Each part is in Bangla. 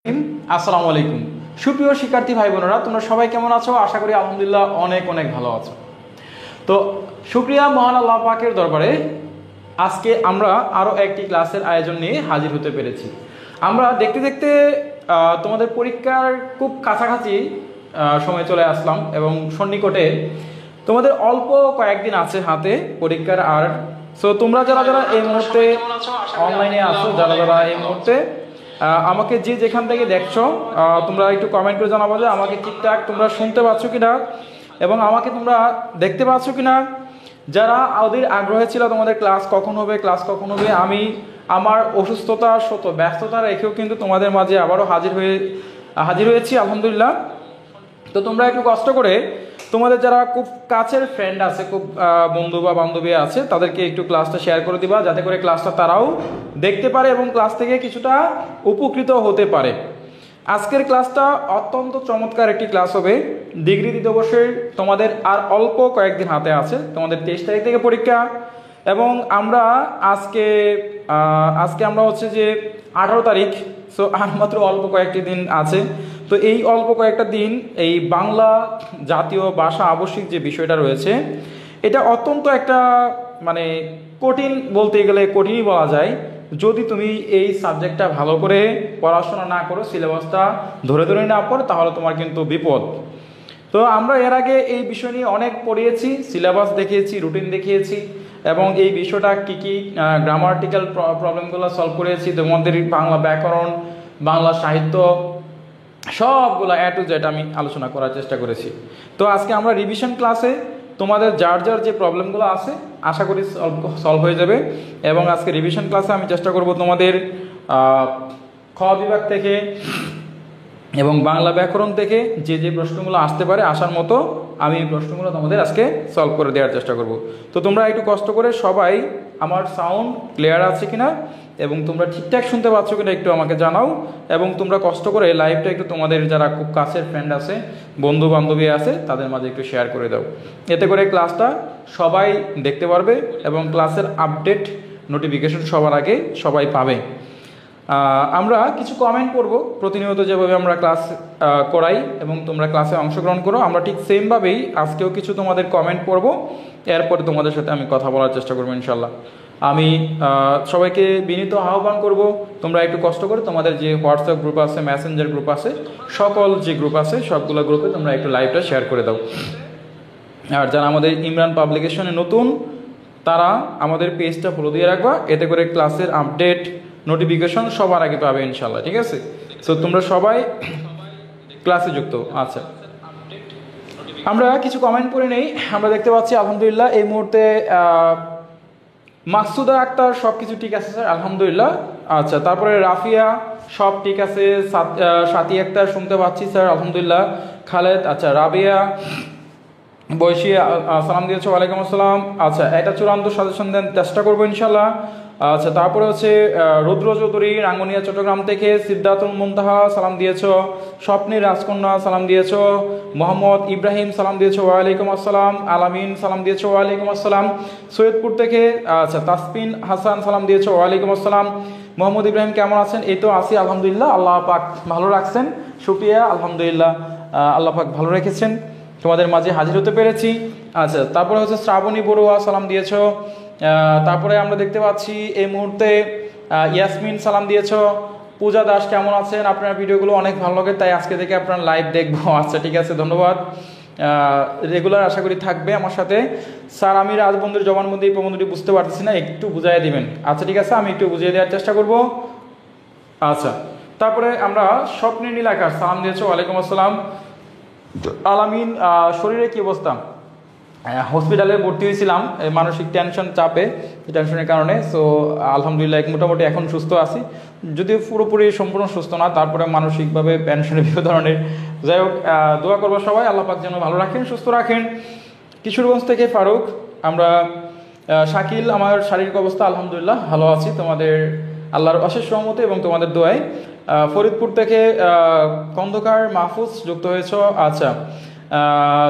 আসসালামু আলাইকুম সুপ্রিয় শিক্ষার্থী ভাই বোনেরা, তোমরা সবাই কেমন আছো? আশা করি আলহামদুলিল্লাহ অনেক অনেক ভালো আছো। তো শুকরিয়া মহান আল্লাহ পাকের দরবারে আজকে আমরা আরও একটি ক্লাসের আয়োজন নিয়ে হাজির হতে পেরেছি। আমরা দেখতে দেখতে তোমাদের পরীক্ষার খুব কাছাকাছি সময় চলে আসলাম এবং সন্নিকটে তোমাদের অল্প কয়েকদিন আছে হাতে পরীক্ষার। আর সো তোমরা যারা যারা এই মুহূর্তে অনলাইনে আছো, যারা যারা এই মুহূর্তে আমাকে যে যেখান থেকে দেখছো, তোমরা একটু কমেন্ট করে জানাবো যে আমাকে ঠিকঠাক তোমরা শুনতে পাচ্ছ কিনা এবং আমাকে তোমরা দেখতে পাচ্ছ কিনা। যারা ওদের আগ্রহে ছিল তোমাদের ক্লাস কখন হবে, আমি আমার অসুস্থতা শত ব্যস্ততা রেখেও কিন্তু তোমাদের মাঝে আবারও হাজির হয়েছি আলহামদুলিল্লাহ। তো তোমরা একটু কষ্ট করে তোমাদের যারা খুব কাছের ফ্রেন্ড আছে, খুব বন্ধু বা বান্ধবী আছে, তাদেরকে একটু ক্লাসটা শেয়ার করে দিবা, যাতে করে ক্লাসটা তারাও দেখতে পারে এবং ক্লাস থেকে কিছুটা উপকৃত হতে পারে। আজকের ক্লাসটা অত্যন্ত চমৎকার একটি ক্লাস হবে। ডিগ্রি দ্বিতীয় বর্ষের তোমাদের আর অল্প কয়েকদিন হাতে আছে, তোমাদের 23 তারিখ থেকে পরীক্ষা এবং আমরা আজকে আমরা হচ্ছে যে 18 তারিখ। সো আর মাত্র অল্প কয়েকটি দিন আছে। তো এই অল্প কয়েকটা দিন এই বাংলা জাতীয় ভাষা আবশ্যিক যে বিষয়টা রয়েছে, এটা অত্যন্ত একটা মানে কঠিন, বলতে গেলে কঠিনই বলা যায়। যদি তুমি এই সাবজেক্টটা ভালো করে পড়াশোনা না করো, সিলেবাসটা ধরে ধরে না পড়ো, তাহলে তোমার কিন্তু বিপদ। তো আমরা এর আগে এই বিষয় নিয়ে অনেক পড়িয়েছি, সিলেবাস দেখিয়েছি, রুটিন দেখিয়েছি এবং এই বিষয়টা কী কী গ্রামাটিক্যাল প্রবলেমগুলো সলভ করেছি। তোমাদের বাংলা ব্যাকরণ, বাংলা সাহিত্য সবগুলো A to Z আমি আলোচনা করার চেষ্টা করেছি। তো আজকে আমরা রিভিশন ক্লাসে তোমাদের যার যার যে প্রবলেমগুলো আছে আশা করি সলভ হয়ে যাবে। এবং আজকে রিভিশন ক্লাসে আমি চেষ্টা করব তোমাদের খ বিভাগ থেকে এবং বাংলা ব্যাকরণ থেকে যে যে প্রশ্নগুলো আসতে পারে, আসার মতো আমি এই প্রশ্নগুলো তোমাদের আজকে সলভ করে দেওয়ার চেষ্টা করব। তো তোমরা একটু কষ্ট করে সবাই আমার সাউন্ড ক্লিয়ার আছে কিনা এবং তোমরা ঠিকঠাক শুনতে পাচ্ছ কিনা একটু আমাকে জানাও। এবং তোমরা কষ্ট করে লাইভটা একটু তোমাদের যারা খুব কাছের ফ্রেন্ড আছে, বন্ধু বান্ধবী আছে, তাদের মাঝে একটু শেয়ার করে দাও। এতে করে ক্লাসটা সবাই দেখতে পারবে এবং ক্লাসের আপডেট নোটিফিকেশন সবার আগে সবাই পাবে। আমরা কিছু কমেন্ট করব প্রতিনিয়ত, যেভাবে আমরা ক্লাস করাই এবং তোমরা ক্লাসে অংশগ্রহণ করো, আমরা ঠিক সেমভাবেই আজকেও কিছু তোমাদের কমেন্ট করব। এরপরে তোমাদের সাথে আমি কথা বলার চেষ্টা করবো ইনশাল্লাহ। আমি সবাইকে বিনীত আহ্বান করব, তোমরা একটু কষ্ট করে তোমাদের যে হোয়াটসঅ্যাপ গ্রুপ আছে, মেসেঞ্জার গ্রুপ আছে, সকল যে গ্রুপ আছে সবগুলো গ্রুপে তোমরা একটু লাইভটা শেয়ার করে দাও। আর যারা আমাদের ইমরান পাবলিকেশনে নতুন, তারা আমাদের পেজটা ফলো দিয়ে রাখবা, এতে করে ক্লাসের আপডেট নোটিফিকেশন সবার আগে পাবে ইনশাল্লাহ। ঠিক আছে? সো তোমরা সবাই ক্লাসে যুক্ত। আচ্ছা, আমরা কিছু কমেন্ট করে নেই। আমরা দেখতে পাচ্ছি আলহামদুলিল্লাহ এই মুহূর্তে মাকসুদা আক্তার সব কিছু ঠিক আছে স্যার, আলহামদুলিল্লাহ। আচ্ছা, তারপরে রাফিয়া সব ঠিক আছে, সাথী আক্তার শুনতে পাচ্ছি স্যার, আলহামদুলিল্লাহ। খালেদ, আচ্ছা, রাবিয়া বয়সী সালাম দিয়েছো, ওয়ালাইকুম আসসালাম। আচ্ছা, এটা চূড়ান্ত সাজেশন দেন, চেষ্টা করবো ইনশাল্লাহ। আচ্ছা, তারপরে হচ্ছে রুদ্র চৌধুরী রাঙ্গুনিয়া চট্টগ্রাম থেকে, সিদ্ধাতুল মুনতাহা সালাম দিয়েছো, স্বপ্নের রাজকন্যা সালাম দিয়েছো, মোহাম্মদ ইব্রাহিম সালাম দিয়েছো, ওয়ালাইকুম আসসালাম। আলামিন সালাম দিয়েছো, ওয়ালাইকুম আসসালাম। সৈয়দপুর থেকে আচ্ছা তাসপিন হাসান সালাম দিয়েছো, ওয়ালাইকুম আসসালাম। মোহাম্মদ ইব্রাহিম কেমন আছেন? এই তো আছি আলহামদুলিল্লাহ, আল্লাহ পাক ভালো রাখছেন, শুকরিয়া আলহামদুলিল্লাহ, আল্লাহ পাক ভালো রেখেছেন, তোমাদের মাঝে হাজির হতে পেরেছি। আচ্ছা, তারপরে হচ্ছে শ্রাবণী বড়ুয়া সালাম দিয়েছো। তারপরে আমরা দেখতে পাচ্ছি এই মুহূর্তে ইয়াসমিন সালাম দিয়েছো। পূজা দাস কেমন আছেন? আপনার ভিডিওগুলো অনেক ভালো লাগে, তাই আজকে থেকে আপনার লাইভ দেখবো। আচ্ছা, ঠিক আছে, ধন্যবাদ। রেগুলার আশা করি থাকবে আমার সাথে। স্যার, আমি রাজবন্ধুর জবানবন্দি এই প্রবন্ধটি বুঝতে পারতেছি না, একটু বুঝাই দিবেন। আচ্ছা, ঠিক আছে, আমি একটু বুঝিয়ে দেওয়ার চেষ্টা করব। আচ্ছা, তারপরে আমরা স্বপ্নের নীলাকার সালাম দিয়েছো, ওয়ালাইকুম আসসালাম। আলামিন, শরীরে কি অবস্থা? হসপিটালে ভর্তি হয়েছিলাম মানসিক টেনশনের কারণে। সো আলহামদুলিল্লাহ মোটামুটি এখন সুস্থ আছি, যদিও পুরোপুরি সম্পূর্ণ সুস্থ না, তারপরে মানসিকভাবে পেনশনের বিভিন্ন ধরনের। যাই হোক, দোয়া করবো সবাই, আল্লাহ পাক যেন ভালো রাখেন, সুস্থ রাখেন। কিশোরগঞ্জ থেকে ফারুক, আমরা শাকিল, আমার শারীরিক অবস্থা আলহামদুলিল্লাহ ভালো আছি, তোমাদের আল্লাহর অশেষ রহমতে এবং তোমাদের দোয়ায়। ফরিদপুর থেকে খন্দকার মাহফুজ যুক্ত হয়েছ। আচ্ছা,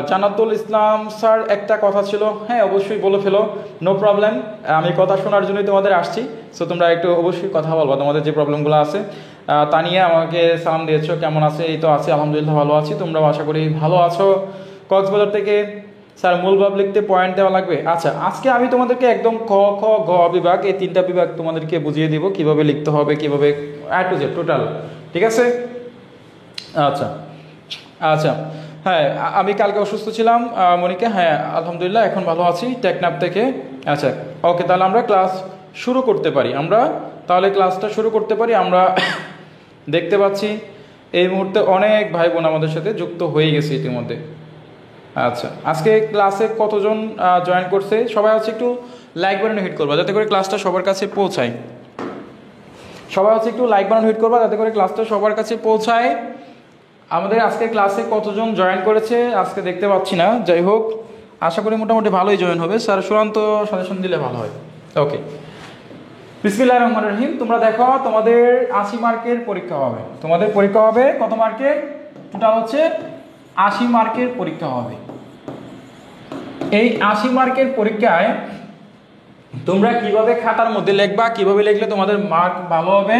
জান্নাতুল ইসলাম স্যার, একটা কথা ছিল। হ্যাঁ, অবশ্যই বলে ফেলো, নো প্রবলেম, আমি কথা শোনার জন্যই তোমাদের আসছি। সো তোমরা একটু অবশ্যই কথা বলবা, তোমাদের যে প্রবলেমগুলো আছে। তানিয়া আমাকে সালাম দিয়েছো, কেমন আছে? এই তো আছে, আলহামদুলিল্লাহ ভালো আছি, তোমরাও আশা করি ভালো আছো। কক্সবাজার থেকে স্যার মূল ভাব লিখতে পয়েন্ট দেওয়া লাগবে। আচ্ছা, আজকে আমি তোমাদেরকে একদম ক খ গ বিভাগ, এই তিনটা বিভাগ তোমাদেরকে বুঝিয়ে দিব কিভাবে লিখতে হবে, কিভাবে A to Z টোটাল, ঠিক আছে? আচ্ছা আচ্ছা, হ্যাঁ আমি কালকে অসুস্থ ছিলাম মনিকা, হ্যাঁ আলহামদুলিল্লাহ এখন ভালো আছি টেকনাফ থেকে। আচ্ছা ওকে, তাহলে আমরা ক্লাস শুরু করতে পারি, তাহলে ক্লাসটা শুরু করতে পারি। আমরা দেখতে পাচ্ছি এই মুহূর্তে অনেক ভাই বোন আমাদের সাথে যুক্ত হয়ে গেছে ইতিমধ্যে। আচ্ছা, আজকে ক্লাসে কতজন জয়েন করছে? সবাই হচ্ছে একটু লাইক বাটনে হিট করবা যাতে করে ক্লাসটা সবার কাছে পৌঁছায়। সবাই হচ্ছে একটু লাইক বাটন হিট করবা যাতে করে ক্লাসটা সবার কাছে পৌঁছায়। আমাদের আজকে ক্লাসে কতজন জয়েন করেছে আজকে দেখতে পাচ্ছি না, যাই হোক আশা করি মোটামুটি ভালোই জয়েন হবে। স্যার চূড়ান্ত সাজেশন দিলে ভালো হয়। ওকে, বিসমিল্লাহির রহমানির রহিম। তোমরা দেখো, তোমাদের 80 মার্কের পরীক্ষা হবে। তোমাদের পরীক্ষা হবে কত মার্কের? টোটাল হচ্ছে 80 মার্কের পরীক্ষা হবে। এই 80 মার্কের পরীক্ষায় তোমরা কিভাবে খাতার মধ্যে লিখবা, কিভাবে লিখলে তোমাদের মার্ক ভালো হবে,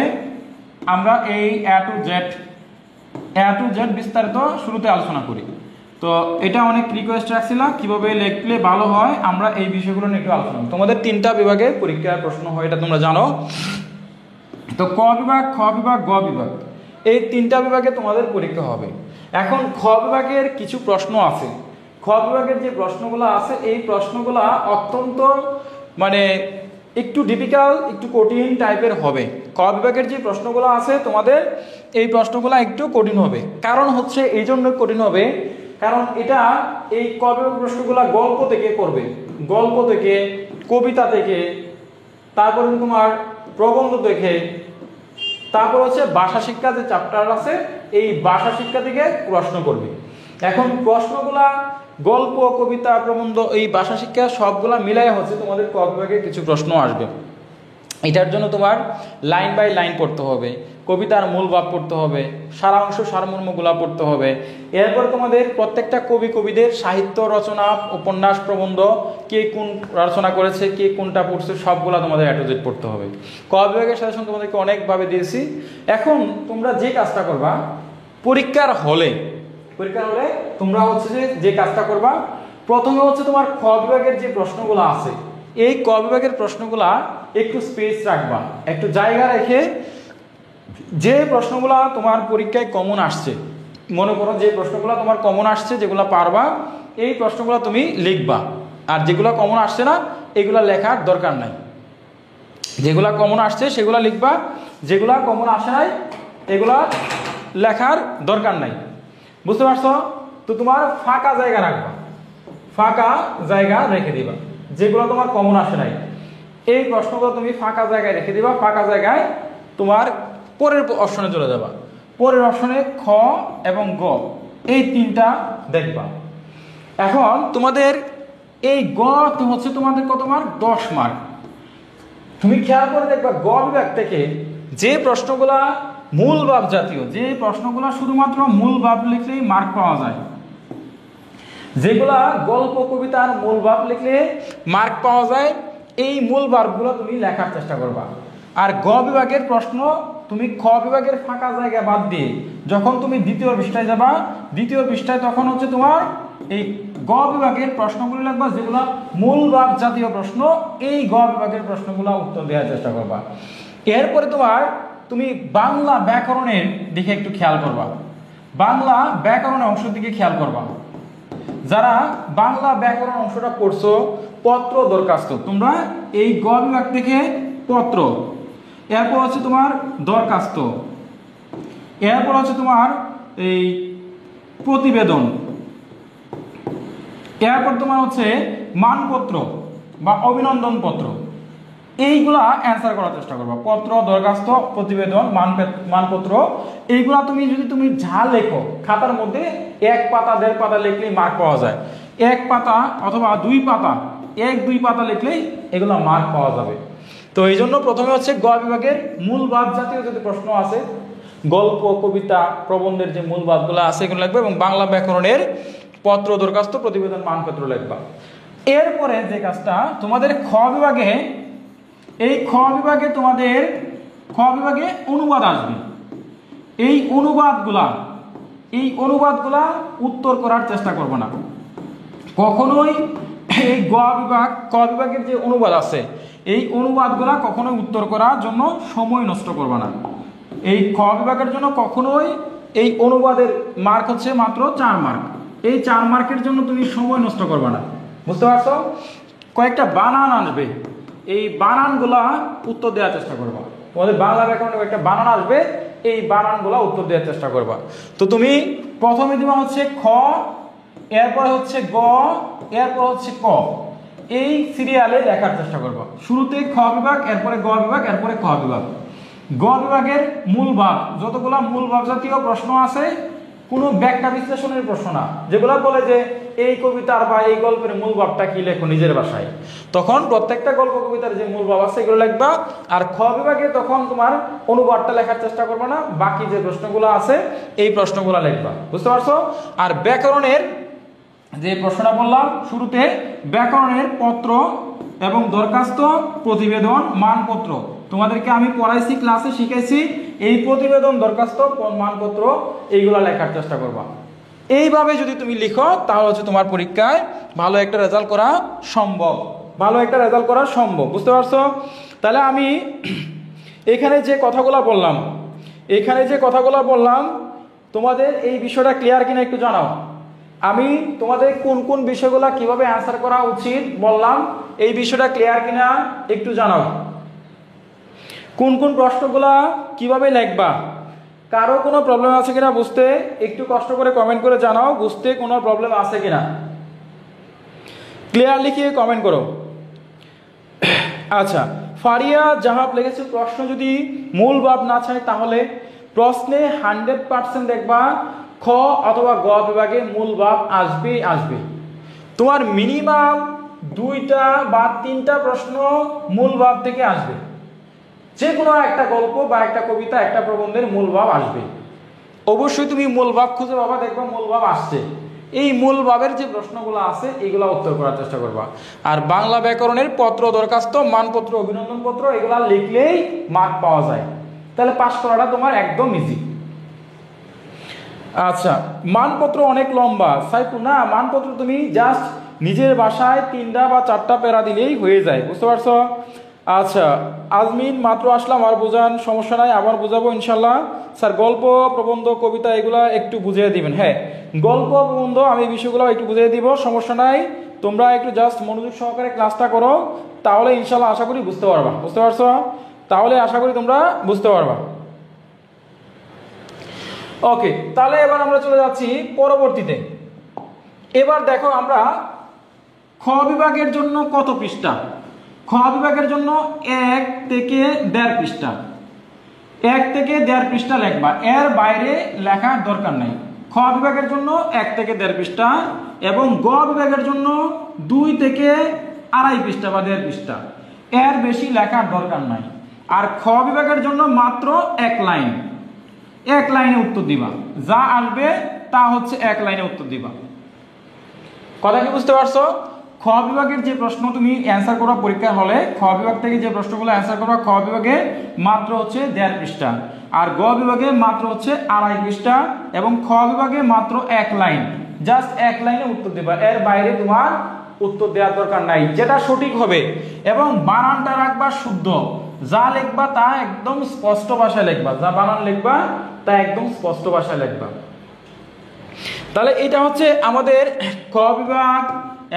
আমরা এই A to Z বিস্তারিত শুরুতে আলোচনা করি। তো এটা অনেক রিকোয়েস্ট রাখছিল কিভাবে লিখলে ভালো হয়, আমরা এই বিষয়গুলো নিয়ে একটু আলোচনা করি। তোমাদের 3টা বিভাগে পরীক্ষার প্রশ্ন হয়, এটা তোমরা জানো। তো ক বিভাগ, খ বিভাগ, গ বিভাগ, এই 3টা বিভাগে তোমাদের পরীক্ষা হবে। এখন খ বিভাগের কিছু প্রশ্ন আছে। খ বিভাগের যে প্রশ্নগুলো আছে এই প্রশ্নগুলো অত্যন্ত একটু ডিফিকাল্ট, একটু কঠিন টাইপের হবে। ক বিভাগের যে প্রশ্নগুলো আছে তোমাদের এই প্রশ্নগুলো একটু কঠিন হবে। কারণ হচ্ছে এই জন্য কঠিন হবে, কারণ এটা এই ক বিভাগের প্রশ্নগুলো গল্প থেকে করবে, গল্প থেকে, কবিতা থেকে, তারপরে তোমার প্রবন্ধ থেকে, তারপর হচ্ছে ভাষা শিক্ষা যে চ্যাপ্টার আছে এই ভাষা শিক্ষা থেকে প্রশ্ন করবে। এখন প্রশ্নগুলা গল্প, কবিতা, প্রবন্ধ, এই ভাষা শিক্ষা সবগুলা মিলাই হচ্ছে তোমাদের ক বিভাগে কিছু প্রশ্ন আসবে। এটার জন্য তোমার লাইন বাই লাইন পড়তে হবে, কবিতার মূল ভাব পড়তে হবে, সারাংশ সারমর্মগুলা পড়তে হবে। এরপর তোমাদের প্রত্যেকটা কবিদের সাহিত্য রচনা, উপন্যাস, প্রবন্ধ, কে কোন রচনা করেছে, কে কোনটা পড়ছে, সবগুলা তোমাদের A to Z পড়তে হবে। ক বিভাগের সাজেশন তোমাদেরকে অনেকভাবে দিয়েছি। এখন তোমরা যে কাজটা করবা পরীক্ষার হলে তোমরা হচ্ছে যে কাজটা করবা, প্রথমে হচ্ছে তোমার খ বিভাগের যে প্রশ্নগুলো আছে এই ক বিভাগের প্রশ্নগুলা একটু স্পেস রাখবা, একটু জায়গা রেখে যে প্রশ্নগুলা তোমার পরীক্ষায় কমন আসছে, মনে করো যে প্রশ্নগুলো তোমার কমন আসছে, যেগুলো পারবা এই প্রশ্নগুলো তুমি লিখবা। আর যেগুলো কমন আসছে না এগুলা লেখার দরকার নাই। যেগুলা কমন আসছে সেগুলো লিখবা, যেগুলা কমন আসে নাই এগুলা লেখার দরকার নাই। বুঝতে পারছো? তো তোমার ফাঁকা জায়গা রাখবা, ফাঁকা জায়গা রেখে দিবা। যেগুলো তোমার কমন আসে নাই এই প্রশ্নগুলো তুমি ফাঁকা জায়গায় রেখে দিবা। ফাঁকা জায়গায় তোমার পরের অপশনে চলে যাবা। পরের অপশনে খ এবং গ এই 3টা দেখবা। এখন তোমাদের এই গ হচ্ছে তোমাদের কত মার্ক? 10 মার্ক। তুমি খেয়াল করে দেখবা গ বিভাগ থেকে যে প্রশ্নগুলা মূল ভাব জাতীয়, যে প্রশ্নগুলো শুধুমাত্র মূল ভাব লিখলেই মার্ক পাওয়া যায়, যেগুলা গল্প কবিতার মূল ভাব লিখলে মার্ক পাওয়া যায়, এই মূল ভাবগুলো তুমি লেখার চেষ্টা করবা। আর গ বিভাগের প্রশ্ন তুমি খ বিভাগের ফাঁকা জায়গা বাদ দিয়ে যখন তুমি দ্বিতীয় পৃষ্ঠায় যাবা, দ্বিতীয় পৃষ্ঠায় তখন হচ্ছে তোমার এই গ বিভাগের প্রশ্নগুলো লিখবা, যেগুলো মূল ভাব জাতীয় প্রশ্ন, এই গ বিভাগের প্রশ্নগুলো উত্তর দেওয়ার চেষ্টা করবা। এরপরে তুমি বাংলা ব্যাকরণের দিকে একটু খেয়াল করবা, বাংলা ব্যাকরণের অংশের দিকে খেয়াল করবা। যারা বাংলা ব্যাকরণ অংশটা পড়ছো, পত্র দরখাস্ত, তোমরা এই গ বিভাগ থেকে পত্র, এরপর হচ্ছে তোমার দরখাস্ত, এরপর হচ্ছে তোমার এই প্রতিবেদন, এরপর তোমার হচ্ছে মানপত্র বা অভিনন্দন পত্র, এইগুলা অ্যান্সার করার চেষ্টা করবা। পত্র, দরখাস্ত, প্রতিবেদন, মানপত্র, এইগুলা যদি তুমি যা লেখো খাতার মধ্যে 1 পাতা 1.5 পাতা লিখলেই মার্ক পাওয়া যায়। 1 পাতা অথবা 2 পাতা, 1-2 পাতা লিখলেই এগুলো মার্ক পাওয়া যাবে। তো এই জন্য প্রথমে হচ্ছে গ বিভাগের মূল ভাব জাতীয় যদি প্রশ্ন আছে, গল্প, কবিতা, প্রবন্ধের যে মূল ভাবগুলো আছে এগুলো লিখবে, এবং বাংলা ব্যাকরণের পত্র, দরখাস্ত, প্রতিবেদন, মানপত্র লিখবা। এরপরে যে কাজটা তোমাদের খ বিভাগে, এই খ বিভাগে তোমাদের খ বিভাগে অনুবাদ আসবে। এই অনুবাদগুলা উত্তর করার চেষ্টা করব না কখনোই। এই ক বিভাগের যে অনুবাদ আছে এই অনুবাদগুলা কখনোই উত্তর করার জন্য সময় নষ্ট করবে না। এই খ বিভাগের জন্য কখনোই এই অনুবাদের মার্ক হচ্ছে মাত্র 4 মার্ক। এই 4 মার্কের জন্য তুমি সময় নষ্ট করবে না, বুঝতে পারছো? কয়েকটা বানান আসবে, এই বানানগুলা উত্তর দেওয়ার চেষ্টা করবা। তোমাদের বাংলা ব্যাকরণে কয়েকটা বানান আসবে, এই বানানগুলা উত্তর দেওয়ার চেষ্টা করবা। তো তুমি প্রথমে দিবা হচ্ছে খ, এরপরে হচ্ছে গ, এরপর হচ্ছে ক, এই সিরিয়ালে লেখার চেষ্টা করবা। শুরুতে খ বিভাগ, এরপরে গ বিভাগ, এরপরে খ বিভাগ। গ বিভাগের মূল ভাব, যতগুলা মূল ভাব জাতীয় প্রশ্ন আছে, কোনো ব্যাখ্যা বিশ্লেষণের প্রশ্ন না, যেগুলো বলে যে এই কবিতার বা এই গল্পের মূল ভাবটা কি লেখো নিজের ভাষায়, তখন প্রত্যেকটা গল্প কবিতার যে মূল ভাব আছে এগুলো লিখবা। আর খ বিভাগে তখন তোমার অনুবাদটা লেখার চেষ্টা করবে না, বাকি যে প্রশ্নগুলো আছে এই প্রশ্নগুলো লিখবা, বুঝতে পারছো? আর ব্যাকরণের যে প্রশ্নটা বললাম শুরুতে, ব্যাকরণের পত্র এবং দরখাস্ত, প্রতিবেদন, মানপত্র, তোমাদেরকে আমি পড়াইছি, ক্লাসে শিখাইছি। এই প্রতিবেদন, দরখাস্ত, মানপত্র এইগুলা লেখার চেষ্টা করবা। এইভাবে যদি তুমি লিখো তাহলে হচ্ছে তোমার পরীক্ষায় ভালো একটা রেজাল্ট করা সম্ভব, বুঝতে পারছো? তাহলে আমি এখানে যে কথাগুলো বললাম তোমাদের এই বিষয়টা ক্লিয়ার কিনা একটু জানাও। আমি তোমাদের কোন কোন বিষয়গুলো কিভাবে অ্যান্সার করা উচিত বললাম, এই বিষয়টা ক্লিয়ার কিনা একটু জানাও। কোন কোন প্রশ্নগুলা কিভাবে লিখবা, কারো কোনো প্রবলেম আছে কিনা বুঝতে একটু কষ্ট করে কমেন্ট করে জানাও, বুঝতে কোনো প্রবলেম আছে কিনা ক্লিয়ার লিখে কমেন্ট করো। আচ্ছা, ফারিয়া জাহাব লিখেছে, প্রশ্ন যদি মূল ভাব না চাই তাহলে প্রশ্নে 100% দেখবা খ অথবা গ বিভাগে মূল ভাব আসবে। তোমার মিনিমাম 2টা বা 3টা প্রশ্ন মূল ভাব থেকে আসবে। যে কোনো একটা গল্প বা একটা কবিতা, একটা প্রবন্ধের মূল ভাব আসবে। অবশ্যই তুমি মূল ভাব খুঁজে পাবা, দেখবা মূল ভাব আসছে। এই মূল ভাবের যে প্রশ্নগুলো আছে এইগুলো উত্তর করার চেষ্টা করবা। আর বাংলা ব্যাকরণের পত্র, দরখাস্ত, মানপত্র, অভিনন্দন পত্র এগুলা লিখলেই মার্ক পাওয়া যায়। তাহলে পাস করাটা তোমার একদম ইজি। আচ্ছা, মানপত্র অনেক লম্বা সাইফুল, না মানপত্র তুমি জাস্ট নিজের ভাষায় 3টা বা 4টা প্যারা দিলেই হয়ে যায়, বুঝতে পারছো? আচ্ছা, আজমিন মাত্র আসলাম, আর বোঝান, সমস্যা নাই, আবার বোঝাবো ইনশাল্লাহ। স্যার গল্প, প্রবন্ধ, কবিতা এগুলা একটু বুঝিয়ে দিবেন। হ্যাঁ, গল্প, প্রবন্ধ আমি বিষয়গুলো একটু বুঝিয়ে দিব, সমস্যা নাই। তোমরা একটু জাস্ট মনোযোগ সহকারে ক্লাসটা করো, তাহলে ইনশাল্লাহ আশা করি বুঝতে পারবা, বুঝতে পারছো? তাহলে আশা করি তোমরা বুঝতে পারবা। ওকে, তাহলে এবার আমরা চলে যাচ্ছি পরবর্তীতে। এবার দেখো আমরা খ বিভাগের জন্য কত পৃষ্ঠা। খ বিভাগের জন্য 1 থেকে 1.5 পৃষ্ঠা, 1 থেকে 1.5 পৃষ্ঠা লিখবা, এর বাইরে লেখার দরকার নাই। খ বিভাগের জন্য 1 থেকে 1.5 পৃষ্ঠা, এবং গ বিভাগের জন্য 2 থেকে 2.5 পৃষ্ঠা বা 1.5 পৃষ্ঠা, এর বেশি লেখার দরকার নাই। আর খ বিভাগের জন্য মাত্র 1 লাইন, 1 লাইনে উত্তর দিবা, যা আসবে তা হচ্ছে 1 লাইনে উত্তর দিবা। কথা কি বুঝতে পারছো? খ বিভাগের যে প্রশ্ন তুমি অ্যান্সার করো পরীক্ষার হলে, খ বিভাগ থেকে যে প্রশ্নগুলো অ্যান্সার করো খ বিভাগে মাত্র হচ্ছে 1.5 পৃষ্ঠা, আর গ বিভাগে মাত্র হচ্ছে 2.5 পৃষ্ঠা, এবং খ বিভাগে মাত্র 1 লাইন, জাস্ট 1 লাইনে উত্তর দিবা, এর বাইরে তোমার উত্তর দেওয়ার দরকার নাই। যেটা সঠিক হবে এবং বানানটা রাখবা শুদ্ধ, যা লিখবা তা একদম স্পষ্ট ভাষায় লিখবা, যা বানান লিখবা তা একদম স্পষ্ট ভাষায় লিখবা। তাহলে এটা হচ্ছে আমাদের ক বিভাগ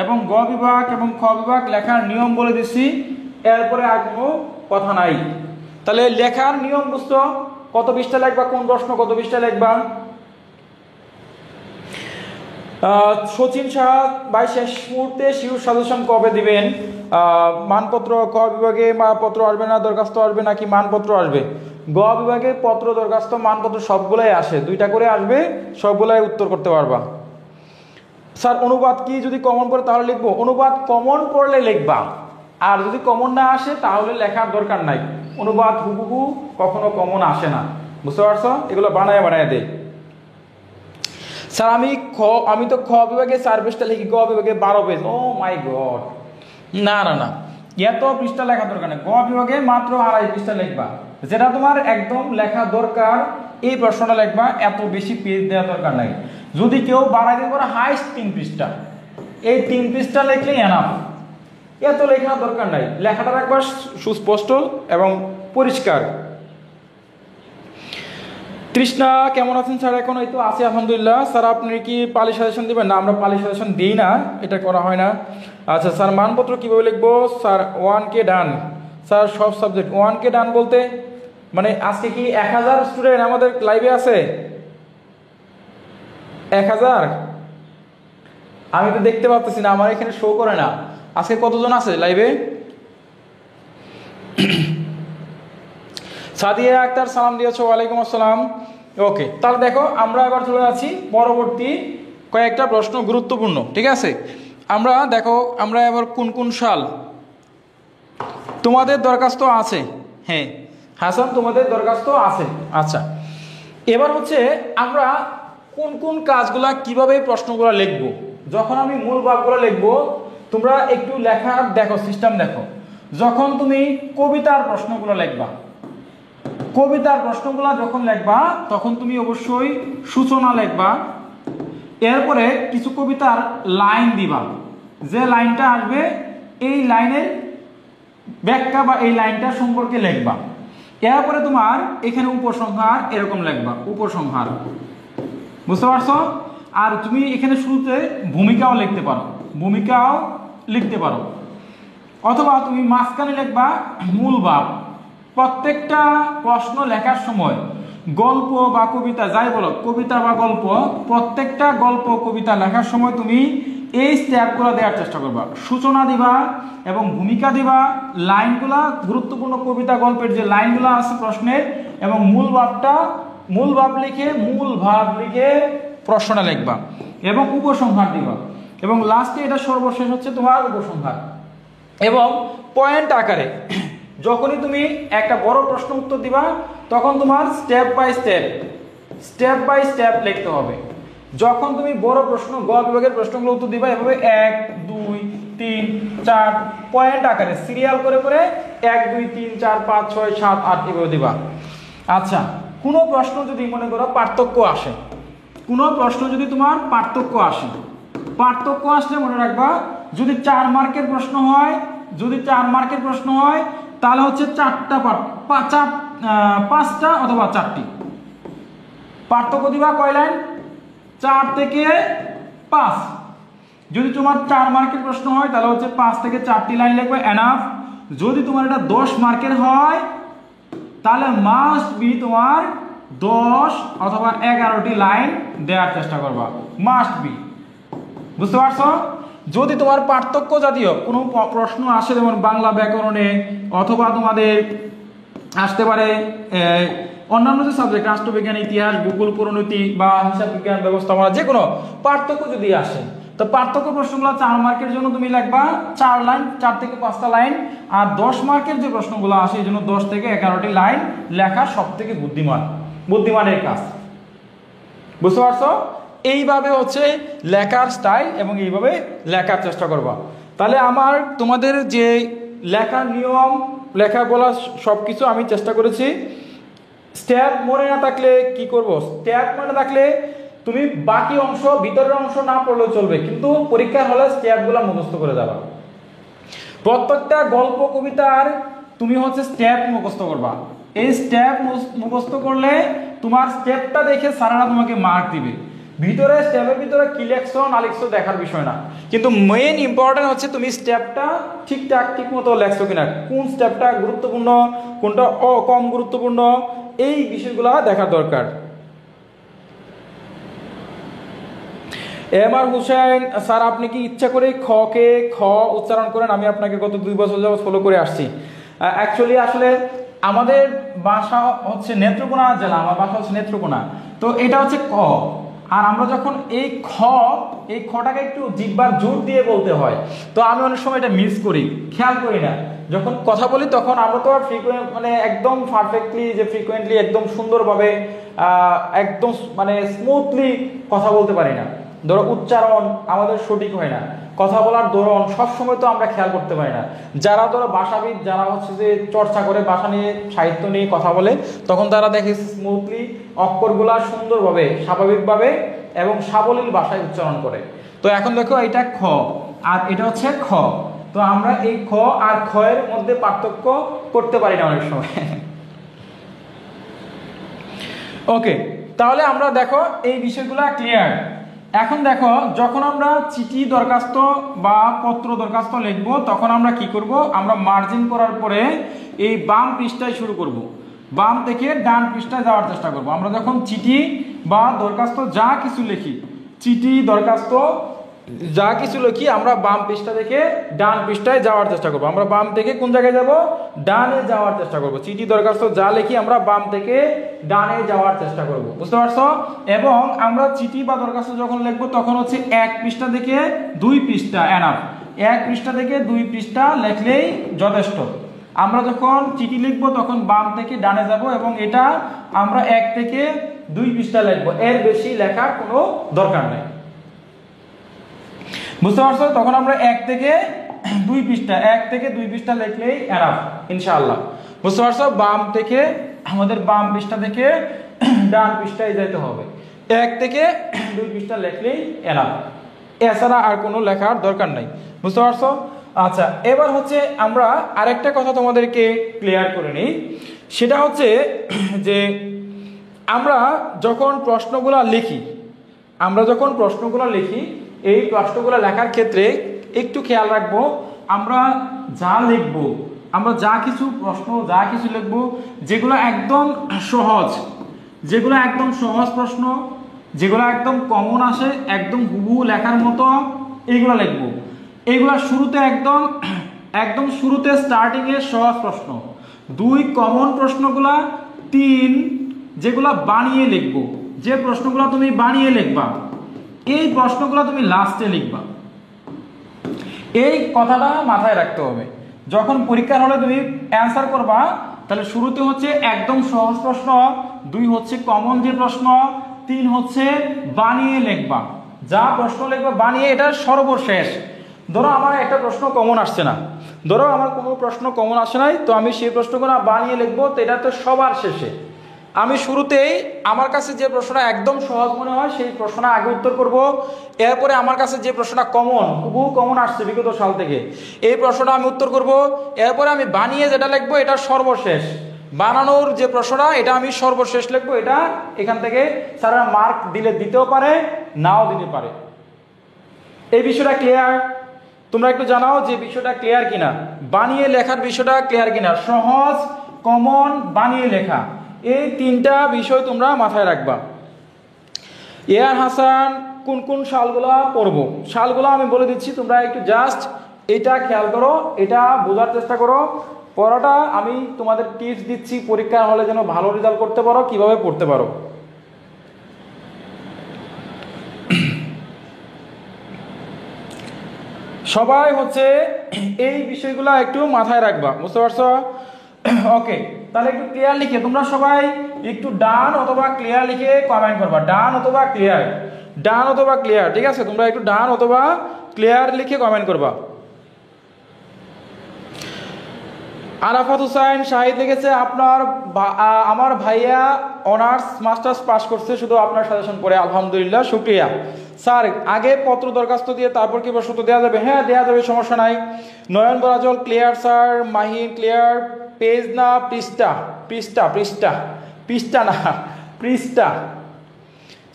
এবং গ বিভাগ এবং খ বিভাগ লেখার নিয়ম বলে দিচ্ছি, এরপরে আর কোনো কথা নাই। তাহলে লেখার নিয়ম বুঝতো, কত পৃষ্ঠা লিখবা, কোন প্রশ্ন কত পৃষ্ঠা লিখবা। সচিন সাহা ভাই শেষ মুহূর্তে শিওর সাজেশন কবে দিবেন? মানপত্র ক বিভাগে পত্র আসবে না দরখাস্ত আসবে নাকি মানপত্র আসবে? গ বিভাগে পত্র, দরখাস্ত, মানপত্র সবগুলাই আসে, 2টা করে আসবে, সবগুলাই উত্তর করতে পারবা। স্যার অনুবাদ কি যদি কমন পড়ে তাহলে লিখবো? অনুবাদ কমন পড়লে লিখবা, আর যদি কমন না আসে তাহলে লেখার দরকার নাই। অনুবাদ হুবহু কখনো কমন আসে না, বুঝতে পারছো? এগুলো বানায় দেয়। স্যার আমি তো খ বিভাগে 4 পৃষ্ঠা লিখি, গ বিভাগে 12 পেজ। ও মাই গড, না না না, এত পৃষ্ঠা লেখা দরকার নেই। গ বিভাগে মাত্র 2.5 পৃষ্ঠা লিখবা, যেটা তোমার একদম লেখা দরকার এই প্রশ্নটা লিখবা, এত বেশি পেজ দেওয়ার দরকার নাই। যদি কেউ বাড়াই দিতে পারে হাইস্ট 3 পৃষ্ঠা, এই 3 পৃষ্ঠা লিখলেই এনাফ, এত লেখার দরকার নাই। লেখাটা রাখবা সুস্পষ্ট এবং পরিষ্কার। তৃষ্ণা কেমন আছেন স্যার? এখন হয়তো আছি আলহামদুলিল্লাহ। স্যার আপনি কি পালি সাজেশন দিবেন? না, আমরা পালি সাজেশন দিই না, এটা করা হয় না। আচ্ছা স্যার, মানপত্র কীভাবে লিখবো? স্যার 1K ডান। স্যার সব সাবজেক্ট 1K ডান বলতে মানে আজকে কি 1000 স্টুডেন্ট আমাদের লাইভে আছে? 1000? আমি তো দেখতে পাচ্ছি না, আমার এখানে শো করে না। আজকে কতজন আছে লাইভে? সাদিয়া আক্তার সালাম দিয়েছো, ওয়ালাইকুম আসসালাম। ওকে, তাহলে দেখো আমরা এবার চলে যাচ্ছি পরবর্তী কয়েকটা প্রশ্ন, গুরুত্বপূর্ণ। ঠিক আছে, আমরা দেখো আমরা এবার কোন কোন সাল তোমাদের দরখাস্ত আছে? হ্যাঁ হাসান, তোমাদের দরখাস্ত আছে। আচ্ছা, এবার হচ্ছে আমরা কোন কোন কাজগুলা কিভাবে প্রশ্নগুলো লিখব। যখন আমি মূল ভাবগুলো লিখবো, তোমরা একটু লেখার দেখো, সিস্টেম দেখো। যখন তুমি কবিতার প্রশ্নগুলো লিখবা, কবিতার প্রশ্নগুলো যখন লিখবা তখন তুমি অবশ্যই সূচনা লিখবা, এরপরে কিছু কবিতার লাইন দিবা, যে লাইনটা আসবে এই লাইনের ব্যাখ্যা বা এই লাইনটা সম্পর্কে লিখবা। এরপরে তোমার এখানে উপসংহার এরকম লিখবা, উপসংহার, বুঝতে পারছো? আর তুমি এখানে শুরুতে ভূমিকাও লিখতে পারো, ভূমিকাও লিখতে পারো, অথবা তুমি মাঝখানে লিখবা মূল ভাব। প্রত্যেকটা প্রশ্ন লেখার সময় গল্প বা কবিতা যাই বলো, কবিতা বা গল্প, প্রত্যেকটা গল্প কবিতা লেখার সময় তুমি এই স্টেপগুলো দেওয়ার চেষ্টা করবা। সূচনা দিবা এবং ভূমিকা দিবা, লাইনগুলা গুরুত্বপূর্ণ কবিতা গল্পের যে লাইনগুলো আছে প্রশ্নের, এবং মূল ভাব লিখে প্রশ্নটা লিখবা এবং উপসংহার দিবা, এবং লাস্টে এটা সর্বশেষ হচ্ছে তোমার উপসংহার। এবং পয়েন্ট আকারে যখনই তুমি একটা বড় প্রশ্ন উত্তর দিবা তখন তোমার স্টেপ বাই স্টেপ লিখতে হবে। যখন তুমি বড় প্রশ্ন গ বিভাগের প্রশ্নগুলো উত্তর দিবা, এভাবে 1 2 3 4 পয়েন্ট আকারে সিরিয়াল করে করে 1 2 3 4 5 6 7 8 এভাবে দিবা। আচ্ছা, কোনো প্রশ্ন যদি মনে করো পার্থক্য আসে, কোনো প্রশ্ন যদি তোমার পার্থক্য আসলে মনে রাখবা, যদি 4 মার্কের প্রশ্ন হয় তাহলে হচ্ছে 5টা অথবা 4টি পার্থক্য দিবা। কয় লাইন? 4 থেকে 5। যদি তোমার 4 মার্কের প্রশ্ন হয় তাহলে হচ্ছে 5 থেকে 4টি লাইন লিখবে, এনাফ। যদি তোমার এটা 10 মার্কের হয় তাহলে মাস্ট বি তোমার 10 অথবা 11টি লাইন দেওয়ার চেষ্টা করবা, মাস্ট বি, বুঝতে পারছো? যদি তোমার পার্থক্য জাতীয় কোনো প্রশ্ন আসে, যেমন বাংলা ব্যাকরণে, অথবা তোমাদের আসতে পারে অন্যান্য যে সাবজেক্ট, রাষ্ট্রবিজ্ঞান, ইতিহাস, ভূগোল, পরিণতি বা হিসাব বিজ্ঞান, ব্যবস্থাপনা, যে কোনো পার্থক্য যদি আসে, তো পার্থক্য প্রশ্নগুলো 4 মার্কের জন্য তুমি লিখবা 4 লাইন, 4 থেকে 5টা লাইন। আর 10 মার্কের যে প্রশ্নগুলো আসে এই জন্য 10 থেকে 11টি লাইন লেখা সব থেকে বুদ্ধিমানের কাজ, বুঝতে পারছো? এইভাবে হচ্ছে লেখার স্টাইল এবং এইভাবে লেখার চেষ্টা করবা। তাহলে তোমাদের যে লেখার নিয়ম, লেখা বলা সব কিছু আমি চেষ্টা করেছি। স্টেপ মনে না থাকলে কি করব? স্টেপ মনে থাকলে তুমি বাকি অংশ, ভিতরের অংশ না পড়লেও চলবে, কিন্তু পরীক্ষার হলে স্টেপগুলো মুখস্থ করে যাবা। প্রত্যেকটা গল্প কবিতার তুমি হচ্ছে স্টেপ মুখস্থ করবা। এই স্টেপ মুখস্থ করলে তোমার স্টেপটা দেখে স্যারেরা তোমাকে মার্ক দিবে। ভিতরে স্টেপের ভিতরে কি লিখছো না লিখছো দেখার বিষয় না, কিন্তু মেইন ইম্পর্টেন্ট হচ্ছে তুমি স্টেপটা ঠিক মতো লেখছো কিনা, কোন স্টেপটা গুরুত্বপূর্ণ, কোনটা কম গুরুত্বপূর্ণ, এই বিষয়গুলো দেখার দরকার। এমআর হুসেন স্যার, আপনি কি ইচ্ছা করে কে খ উচ্চারণ করেন? আমি আপনাকে গত 2 বছর যাবত ফলো করে আসছি। অ্যাকচুয়ালি আসলে আমাদের বাসা হচ্ছে নেত্রকোনা জেলা, আমার বাসা হচ্ছে নেত্রকোনা, তো এটা হচ্ছে ক। আর আমরা যখন এই খটাকে একটু জিহ্বার জোর দিয়ে বলতে হয়, তো আমি অনেক সময় এটা মিস করি, খেয়াল করি না। যখন কথা বলি তখন আমরা তো আর মানে একদম পারফেক্টলি, যে ফ্রিকোয়েন্টলি একদম সুন্দরভাবে একদম মানে স্মুথলি কথা বলতে পারি না, ধরো উচ্চারণ আমাদের সঠিক হয় না। কথা বলার ধরন সবসময় তো আমরা খেয়াল করতে পারি না। যারা ধরো ভাষাবিদ, যারা হচ্ছে যে চর্চা করে ভাষা নিয়ে, সাহিত্য নিয়ে কথা বলে, তখন তারা দেখে স্মুথলি অক্ষরগুলা সুন্দরভাবে, স্বাভাবিকভাবে এবং সাবলীল ভাষায় উচ্চারণ করে। তো এখন দেখো এটা খ আর এটা হচ্ছে খ, তো আমরা এই খ আর খ এর মধ্যে পার্থক্য করতে পারি না অনেক সময়। ওকে, তাহলে আমরা দেখো এই বিষয়গুলো ক্লিয়ার। এখন দেখো যখন আমরা চিঠি দরখাস্ত বা পত্র দরখাস্ত লিখবো তখন আমরা কি করব, আমরা মার্জিন করার পরে এই বাম পৃষ্ঠায় শুরু করব, বাম থেকে ডান পৃষ্ঠায় যাওয়ার চেষ্টা করব। আমরা যখন চিঠি বা দরখাস্ত যা কিছু লিখি, চিঠি দরখাস্ত যা কিছু লিখি, আমরা বাম পৃষ্ঠা থেকে ডান পৃষ্ঠায় যাওয়ার চেষ্টা করব। আমরা বাম থেকে কোন জায়গায় যাব, ডানে যাওয়ার চেষ্টা করব। চিঠি দরখাস্ত যা লিখি আমরা বাম থেকে ডানে যাওয়ার চেষ্টা করব, বুঝতে পারছো? এবং আমরা চিঠি বা দরখাস্ত যখন লিখবো তখন হচ্ছে এক পৃষ্ঠা থেকে দুই পৃষ্ঠা এনাফ, এক পৃষ্ঠা থেকে দুই পৃষ্ঠা লিখলেই যথেষ্ট। আমরা যখন চিঠি লিখবো তখন বাম থেকে ডানে যাব এবং এটা আমরা এক থেকে দুই পৃষ্ঠা লিখবো, এর বেশি লেখার কোনো দরকার নেই, বুঝতে পারছো? তখন আমরা এক থেকে দুই পৃষ্ঠা লিখলেই এনাফ ইনশাআল্লাহ, বুঝতে পারছো? বাম থেকে আমাদের বাম পৃষ্ঠা থেকে ডান পৃষ্ঠায় যেতে হবে, এক থেকে দুই পৃষ্ঠা লিখলেই এনাফ, এছাড়া আর কোনো লেখার দরকার নাই, বুঝতে পারছো? আচ্ছা, এবার হচ্ছে আমরা আরেকটা কথা তোমাদেরকে ক্লিয়ার করে নিই, সেটা হচ্ছে যে আমরা যখন প্রশ্নগুলো লিখি, এই প্রশ্নগুলো লেখার ক্ষেত্রে একটু খেয়াল রাখবো, আমরা যা লিখবো, আমরা যা কিছু প্রশ্ন যা কিছু লিখবো যেগুলো একদম সহজ প্রশ্ন, যেগুলো একদম কমন আসে, একদম হুবহু লেখার মতো, এইগুলো লিখবো। এইগুলা শুরুতে একদম শুরুতে স্টার্টিং এর সহজ প্রশ্ন, দুই কমন প্রশ্নগুলা, তিন যেগুলা বানিয়ে লিখবো, যে প্রশ্নগুলো তুমি বানিয়ে লিখবা এই প্রশ্নগুলো তুমি লাস্টে লিখবা। এই কথাটা মাথায় রাখতে হবে। যখন পরীক্ষার হলে তুমি অ্যান্সার করবা তাহলে শুরুতে হচ্ছে একদম সহজ প্রশ্ন, দুই হচ্ছে কমন যে প্রশ্ন, তিন হচ্ছে বানিয়ে লিখবা। যা প্রশ্ন লিখবা বানিয়ে, এটা সর্বশেষ। ধরো আমার একটা প্রশ্ন কমন আসছে না, ধরো আমার কোনো প্রশ্ন কমন আসে নাই, তো আমি সেই প্রশ্নগুলো বানিয়ে লিখবো, তো এটা তো সবার শেষে। আমি শুরুতেই আমার কাছে যে প্রশ্নটা একদম সহজ মনে হয় সেই প্রশ্নটা আগে উত্তর করব, এরপরে আমার কাছে যে প্রশ্নটা খুব কমন আসছে বিগত সাল থেকে এই প্রশ্নটা আমি উত্তর করব, এরপরে আমি বানিয়ে যেটা লিখবো এটা সর্বশেষ। বানানোর যে প্রশ্নটা এটা আমি সর্বশেষ লিখবো, এটা এখান থেকে স্যাররা মার্ক দিলে দিতেও পারে, নাও দিতে পারে। এই বিষয়টা ক্লিয়ার? তোমরা একটু জানাও যে বিষয়টা ক্লিয়ার কিনা, বানিয়ে লেখার বিষয়টা ক্লিয়ার কিনা। সহজ, কমন, বানিয়ে লেখা, এই তিনটা বিষয় তোমরা মাথায় রাখবা। এআর হাসান কোন কোন সালগুলা পড়বো, সালগুলো আমি বলে দিচ্ছি, তোমরা একটু জাস্ট এটা খেয়াল করো, এটা বোঝার চেষ্টা করো। পড়াটা আমি তোমাদের টিপস দিচ্ছি, পরীক্ষা হলে যেন ভালো রেজাল্ট করতে পারো, কিভাবে পড়তে পারো। সবাই হচ্ছে এই বিষয়গুলো একটু মাথায় রাখবা, বুঝতে পারছো? ওকে, তাহলে একটু ক্লিয়ার লিখে তোমরা সবাই একটু ডান অথবা ক্লিয়ার লিখে কমেন্ট করবা, ডান অথবা ক্লিয়ার, ঠিক আছে? তোমরা একটু ডান অথবা ক্লিয়ার লিখে কমেন্ট করবা। আরাফাত হুসাইন শাহিদ লিখেছে আমার ভাইয়া অনার্স মাস্টার্স পাস করছে, শুধু আপনার সাজেশন পড়ে। আলহামদুলিল্লাহ, শুক্রিয়া স্যার। আগে পত্র দরখাস্ত দিয়ে তারপর কি প্রশ্ন দেওয়া যাবে? হ্যাঁ, দেওয়া যাবে, সমস্যা নাই। নয়ন বরাজল clear sir. Mahin clear. Page না পৃষ্ঠা না পৃষ্ঠা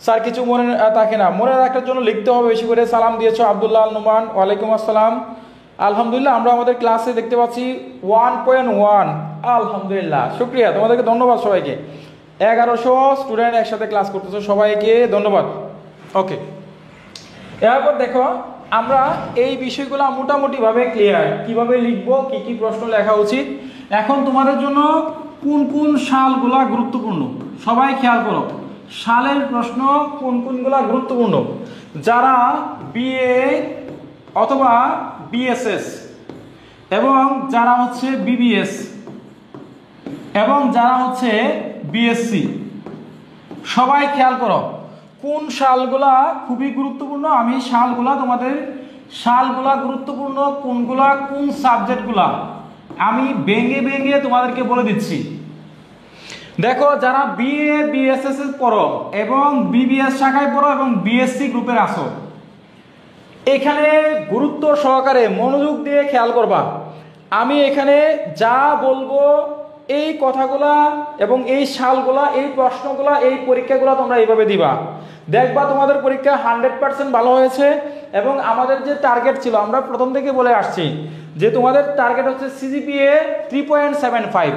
স্যার, কিছু মনে থাকে না, মনে রাখার জন্য লিখতে হবে বেশি করে। সালাম দিয়েছো আব্দুল্লাহ আল নোমান, ওয়ালাইকুম আসসালাম। আলহামদুলিল্লাহ, আমরা আমাদের ক্লাসে দেখতে পাচ্ছি 1.1। আলহামদুলিল্লাহ, শুক্রিয়া, তোমাদেরকে ধন্যবাদ সবাইকে। 1100 স্টুডেন্ট একসাথে ক্লাস করতেছো, সবাইকে ধন্যবাদ। ওকে, এরপর দেখো আমরা এই বিষয়গুলো মোটামুটিভাবে ক্লিয়ার, কিভাবে লিখবো, কি কি প্রশ্ন লেখা উচিত। এখন তোমাদের জন্য কোন কোন সালগুলা গুরুত্বপূর্ণ সবাই খেয়াল করো। সালের প্রশ্ন কোনগুলা গুরুত্বপূর্ণ? যারা বিএ অথবা বিএসএস এবং যারা হচ্ছে বিবিএস এবং যারা হচ্ছে বিএসসি, সবাই খেয়াল করো কোন সালগুলা খুবই গুরুত্বপূর্ণ। আমি সালগুলা তোমাদের সালগুলা গুরুত্বপূর্ণ, কোনগুলা কোন সাবজেক্টগুলা আমি ভেঙে ভেঙে তোমাদেরকে বলে দিচ্ছি। দেখো, যারা বিএ বিএসএস পড়ো এবং বিবিএস শাখায় পড়ো এবং বিএসসি গ্রুপের আসো, এখানে গুরুত্ব সহকারে মনোযোগ দিয়ে খেয়াল করবা। আমি এখানে যা বলবো এই কথাগুলা এবং এই সালগুলা, এই প্রশ্নগুলা, এই পরীক্ষাগুলো তোমরা এইভাবে দিবা। দেখবা তোমাদের পরীক্ষা 100% ভালো হয়েছে। এবং আমাদের যে টার্গেট ছিল, আমরা প্রথম থেকে বলে আসছি যে তোমাদের টার্গেট হচ্ছে সিজিপিএ 3.75।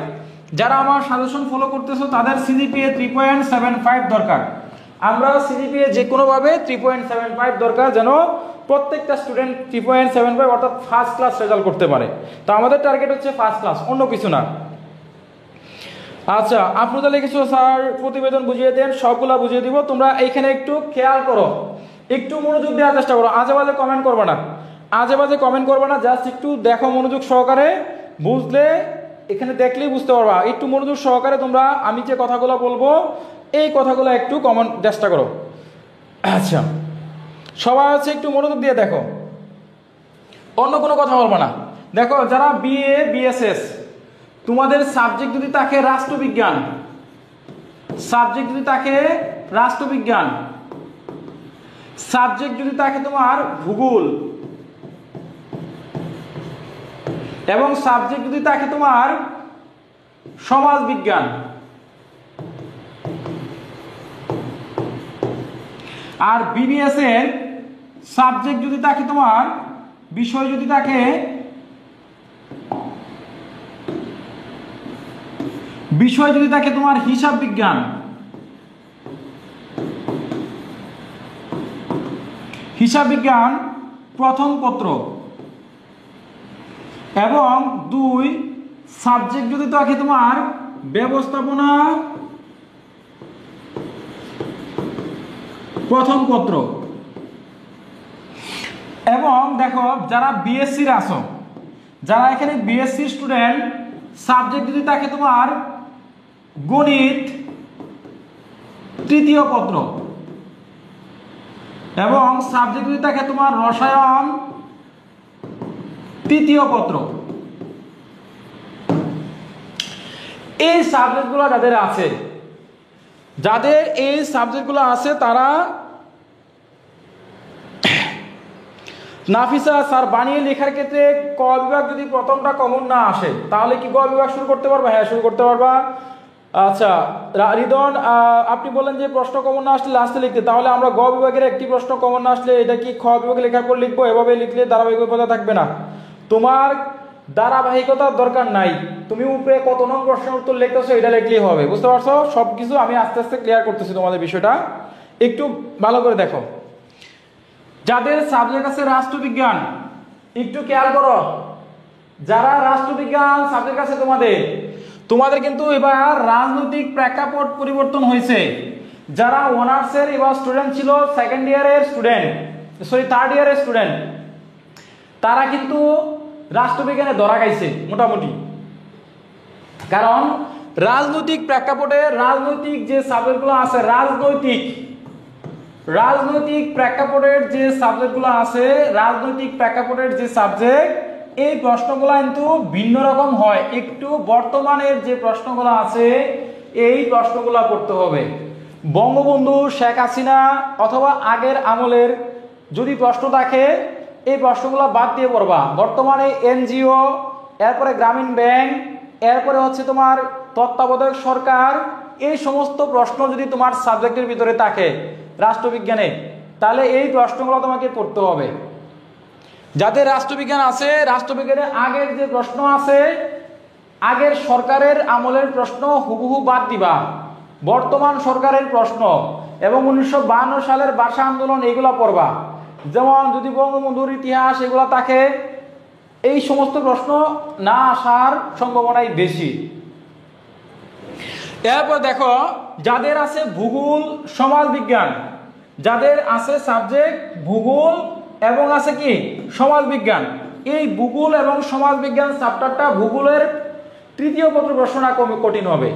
যারা আমার সাজেশন ফলো করতেছো তাদের সিজিপিএ 3.75 দরকার। আমরা সিজিপিএ যে কোনোভাবে 3.75 দরকার, যেন প্রত্যেকটা স্টুডেন্ট 3.75 অর্থাৎ ফার্স্ট ক্লাস রেজাল্ট করতে পারে। তো আমাদের টার্গেট হচ্ছে ফার্স্ট ক্লাস, অন্য কিছু না। আচ্ছা, আপনারা লিখেছো স্যার প্রতিবেদন বুঝিয়ে দেন, সবগুলা বুঝিয়ে দিব। তোমরা এইখানে একটু খেয়াল করো, একটু মনোযোগ দেওয়ার চেষ্টা করো। আজে বাজে কমেন্ট করবে না, আজে বাজে কমেন্ট করবে না, জাস্ট একটু দেখো মনোযোগ সহকারে। বুঝলে এখানে দেখলেই বুঝতে পারবা। একটু মনোযোগ সহকারে তোমরা আমি যে কথাগুলো বলবো এই কথাগুলো একটু কমন চেষ্টা করো। আচ্ছা, সবাই হচ্ছে একটু মনোযোগ দিয়ে দেখো, অন্য কোনো কথা বলবো না। দেখো, যারা বিএ বিএসএস, তোমাদের সাবজেক্ট যদি থাকে রাষ্ট্রবিজ্ঞান, সাবজেক্ট যদি থাকে রাষ্ট্রবিজ্ঞান, সাবজেক্ট যদি থাকে তোমার ভূগোল, এবং সাবজেক্ট যদি থাকে তোমার সমাজবিজ্ঞান, আর বিবিএস এর সাবজেক্ট যদি থাকে তোমার, বিষয় যদি থাকে তোমার হিসাব বিজ্ঞান, হিসাব বিজ্ঞান প্রথম পত্র, এবং 2 সাবজেক্ট যদি থাকে তোমার ব্যবস্থাপনা প্রথম পত্র। এবং দেখো, যারা বিএসসির আছো, যারা এখানে বিএসসি স্টুডেন্ট, সাবজেক্ট যদি থাকে তোমার গণিত তৃতীয় পত্র, এবং সাবজেক্ট যদি থাকে তোমার রসায়ন তৃতীয় পত্র। এই সাবজেক্টগুলো যাদের আছে, যাদের এই সাবজেক্টগুলো আছে, তারা নাফিসা স্যার বানিয়ে লেখার ক্ষেত্রে ক বিভাগ যদি প্রথমটা কমন না আসে তাহলে কি গ বিভাগ শুরু করতে পারবা? হ্যাঁ, শুরু করতে পারবা। আচ্ছা রিদন, আপনি বললেন যে প্রশ্ন কমন না আসলে লাস্টে লিখতে, তাহলে আমরা গ বিভাগের একটি প্রশ্ন কমন না আসলে এটা কি খ বিভাগে লেখার পর লিখবো? এভাবে লিখলে ধারাবাহিকতা থাকবে না। তোমার ধারাবাহিকতার দরকার নাই, তুমি উপরে কত নং প্রশ্নের উত্তর লিখতেছো এটা লিখলেই হবে। বুঝতে পারছো? সবকিছু আমি আস্তে আস্তে ক্লিয়ার করতেছি তোমাদের বিষয়টা, একটু ভালো করে দেখো। যাদের সাবজেক্ট আছে রাষ্ট্রবিজ্ঞান, একটু খেয়াল করো। যারা রাষ্ট্রবিজ্ঞান সাবজেক্ট আছে তোমাদের কিন্তু এবার রাজনৈতিক প্রেক্ষাপট পরিবর্তন হয়েছে। যারা অনার্সের এবার স্টুডেন্ট ছিল, সেকেন্ড ইয়ারের স্টুডেন্ট, থার্ড ইয়ারের স্টুডেন্ট, তারা কিন্তু রাষ্ট্রবিজ্ঞানে ধরা খাইছে মোটামুটি। কারণ রাজনৈতিক প্রেক্ষাপটে রাজনৈতিক যে সাবজেক্টগুলো আছে, রাজনৈতিক প্রেক্ষাপটের যে সাবজেক্টগুলো আছে, রাজনৈতিক প্রেক্ষাপটের যে সাবজেক্ট, এই প্রশ্নগুলো কিন্তু ভিন্ন রকম হয়। একটু বর্তমানের যে প্রশ্নগুলো আছে এই প্রশ্নগুলো পড়তে হবে। বঙ্গবন্ধু শেখ হাসিনা অথবা আগের আমলের যদি প্রশ্ন থাকে এই প্রশ্নগুলো বাদ দিয়ে পড়বা। বর্তমানে এনজিও, এরপরে গ্রামীণ ব্যাংক, এরপরে হচ্ছে তোমার তত্ত্বাবধায়ক সরকার, এই সমস্ত প্রশ্ন যদি তোমার সাবজেক্টের ভিতরে থাকে রাষ্ট্রবিজ্ঞানে, তাহলে এই প্রশ্নগুলো তোমাকে পড়তে হবে। যাদের রাষ্ট্রবিজ্ঞান আছে, রাষ্ট্রবিজ্ঞানে আগের যে প্রশ্ন আছে, আগের সরকারের আমলের প্রশ্ন হুবহু বাদ দিবা। বর্তমান সরকারের প্রশ্ন এবং 1952 সালের ভাষা আন্দোলন এগুলো পড়বা। যেমন যদি বঙ্গবন্ধুর ইতিহাস এগুলো থাকে, এই সমস্ত প্রশ্ন না আসার সম্ভাবনাই বেশি। এরপর দেখো, যাদের আছে ভূগোল সমাজবিজ্ঞান, যাদের আছে সাবজেক্ট ভূগোল এবং আছে কি সমাজবিজ্ঞান, এই ভূগোল এবং সমাজবিজ্ঞান চ্যাপ্টারটা ভূগোলের তৃতীয় পত্র প্রশ্নটা কঠিন হবে।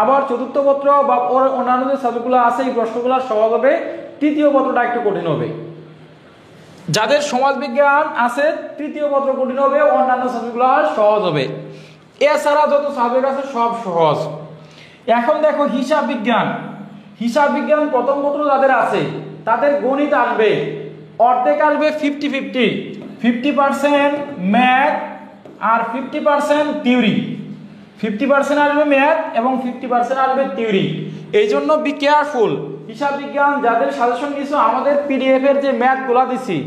আবার চতুর্থ পত্র বা অন্যান্য যে সাবজেক্টগুলো আছে এই প্রশ্নগুলো সহজ হবে, তৃতীয় পত্রটা একটু কঠিন হবে। যাদের সমাজবিজ্ঞান আছে তৃতীয় পত্র কঠিন হবে, অন্যান্য সাবজেক্টগুলো সহজ হবে। এছাড়া যত সাবজেক্ট আছে সব সহজ। এখন দেখো হিসাব বিজ্ঞান, হিসাব বিজ্ঞান প্রথম পত্র যাদের আছে তাদের গণিত আসবে অর্ধেক আসবে 50-50, 50% ম্যাথ আর 50% থিওরি। 50% আসবে ম্যাথ এবং 50% আসবে থিওরি। এই জন্য বি কেয়ারফুল। হিসাব বিজ্ঞান যাদের সাজেশন নিছো, আমাদের পিডিএফ এর যে ম্যাথগুলা দিছি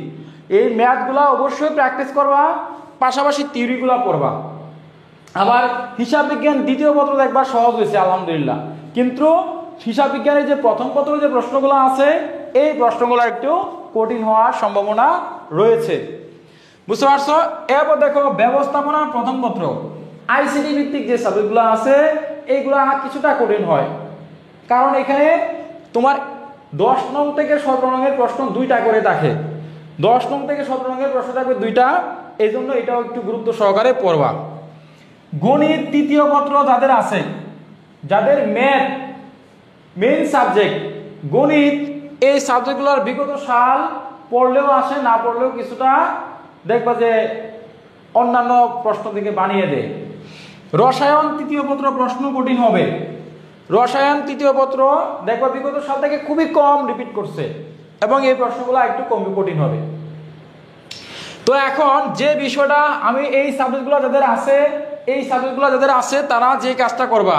এই ম্যাথগুলা অবশ্যই প্র্যাকটিস করবা, পাশাপাশি থিওরিগুলা পড়বা। আবার হিসাব বিজ্ঞান দ্বিতীয় পত্র দেখবা সহজ হয়েছে আলহামদুলিল্লাহ, কিন্তু হিসাব বিজ্ঞানের যে প্রথম পত্র যে প্রশ্নগুলো আছে এই প্রশ্নগুলো একটু কঠিন হওয়ার সম্ভাবনা রয়েছে, বুঝতে পারছো? এরপর দেখো ব্যবস্থাপনা প্রথম পত্র, আইসিটি ভিত্তিক যে সাবজেক্টগুলো আছে এইগুলো কিছুটা কঠিন হয়, কারণ এখানে তোমার 10 নং থেকে 17 নংয়ের প্রশ্ন দুইটা করে থাকে। 10 নং থেকে 17 নংয়ের প্রশ্ন থাকবে দুইটা, এই জন্য এটাও একটু গুরুত্ব সহকারে পড়বা। গণিত তৃতীয় পত্র যাদের আছে, যাদের ম্যাথ মেইন সাবজেক্ট গণিত, এই সাবজেক্টগুলোর বিগত সাল পড়লেও আসে, না পড়লেও কিছুটা দেখবা যে অন্যান্য প্রশ্ন থেকে বানিয়ে দেয়। রসায়ন তৃতীয় পত্র প্রশ্ন কঠিন হবে। রসায়ন তৃতীয় পত্র দেখবা বিগত সাল থেকে খুবই কম রিপিট করছে এবং এই প্রশ্নগুলো একটু কম কঠিন হবে। তো এখন যে বিষয়টা আমি এই সাবজেক্টগুলো যাদের আছে, এই সাবজেক্টগুলো যাদের আছে তারা যে কাজটা করবা,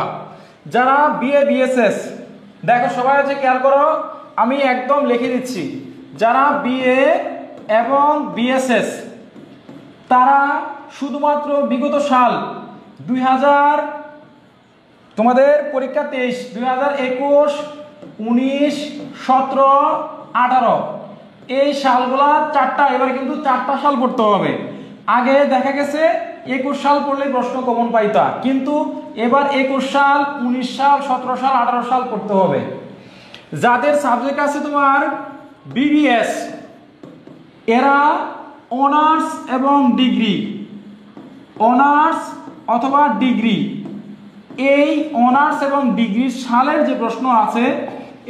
যারা বিএ বিএসএস, দেখো সবাই হচ্ছে খেয়াল করো, আমি একদম লিখে দিচ্ছি, যারা বিএ এবং বিএসএস তারা শুধুমাত্র বিগত সাল 2000 তোমাদের পরীক্ষা 23, 2021, 19, 17, 18 এই সালগুলা চারটা, এবার কিন্তু 4টা সাল পড়তে হবে। আগে দেখা গেছে 21 সাল পড়লে প্রশ্ন কমন পাইতা, কিন্তু এবার 21 সাল, 19 সাল, 17 সাল, 18 সাল পড়তে হবে। যাদের সাবজেক্ট আছে তোমার বিবিএস, এরা অনার্স এবং ডিগ্রি, অনার্স অথবা ডিগ্রি, এই অনার্স এবং ডিগ্রি সালের যে প্রশ্ন আছে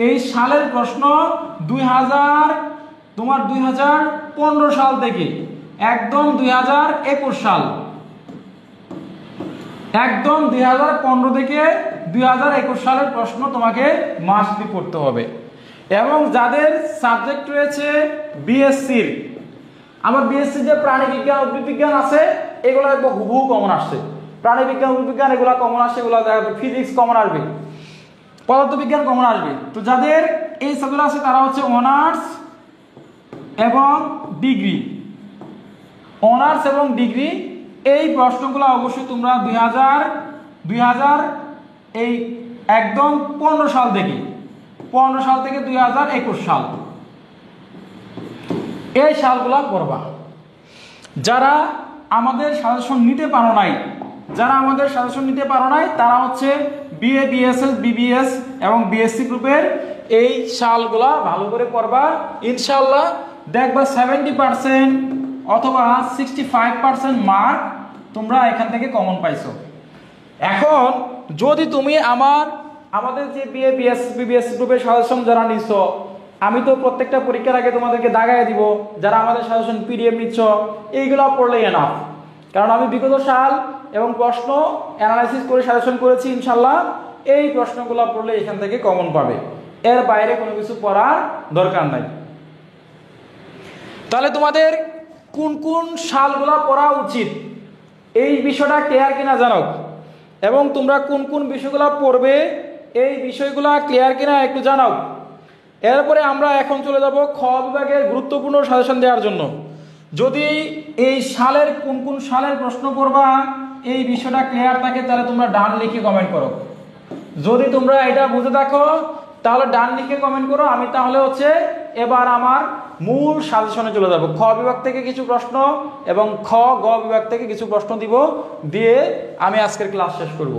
এই সালের প্রশ্ন 2015 সাল থেকে একদম 2021 সাল, একদম 2015 থেকে 2021 সালের প্রশ্ন তোমাকে মাস্ট বি পড়তে হবে। এবং যাদের সাবজেক্ট রয়েছে বিএসসির, আমার বিএসসি যে প্রাণী বিজ্ঞান উদ্ভিদ বিজ্ঞান আছে এগুলো একদম হুবহু কমন আসছে, প্রাণী বিজ্ঞান উদ্ভিদ বিজ্ঞান এগুলো কমন আসছে, এগুলো ফিজিক্স কমন আসবে, পদার্থবিজ্ঞান কমন আসবে। তো যাদের এই সাবজেক্ট আছে তারা হচ্ছে অনার্স এবং ডিগ্রি, অনার্স এবং ডিগ্রি এই প্রশ্নগুলো অবশ্যই তোমরা 2000 এই একদম 15 সাল থেকে 2021 সাল এই সালগুলা পড়বা। যারা আমাদের সাজেশন নিতে পারো নাই, তারা হচ্ছে বিএ বিএসএস বিবিএস এবং বিএসসি গ্রুপের এই সালগুলা ভালো করে পড়বা। ইনশাআল্লাহ দেখবা 70% অথবা 65% মার্ক তোমরা এখান থেকে কমন পাইছো। এখন যদি তুমি আমাদের যে বিএ বিবিএস গ্রুপের সাজেশন যারা নিছো, আমি তো প্রত্যেকটা পরীক্ষার আগে তোমাদেরকে দাগায় দিব, যারা আমাদের সাজেশন পিডিএফ নিচ্ছ এইগুলো পড়লেই এনাফ, কারণ আমি বিগত সাল এবং প্রশ্ন অ্যানালাইসিস করে সাজেশন করেছি। ইনশাল্লাহ এই প্রশ্নগুলো পড়লে এখান থেকে কমন পাবে, এর বাইরে কোনো কিছু পড়ার দরকার নাই। তাহলে তোমাদের কোন কোন সালগুলা পড়া উচিত এই বিষয়টা ক্লিয়ার কিনা জানো, এবং তোমরা কোন কোন বিষয়গুলো পড়বে এই বিষয়গুলো ক্লিয়ার কিনা একটু জানাও। এরপরে আমরা এখন চলে যাব খ বিভাগের গুরুত্বপূর্ণ সাজেশন দেওয়ার জন্য। যদি এই সালের কোন কোন সালের প্রশ্ন করবা এই বিষয়টা ক্লিয়ার থাকে তাহলে তোমরা ডান লিখে কমেন্ট করো। যদি তোমরা এটা বুঝে থাকো তাহলে ডান লিখে কমেন্ট করো। আমি তাহলে হচ্ছে এবার আমার মূল সাজেশনে চলে যাব। খ বিভাগ থেকে কিছু প্রশ্ন এবং গ বিভাগ থেকে কিছু প্রশ্ন দিব, দিয়ে আমি আজকের ক্লাস শেষ করব।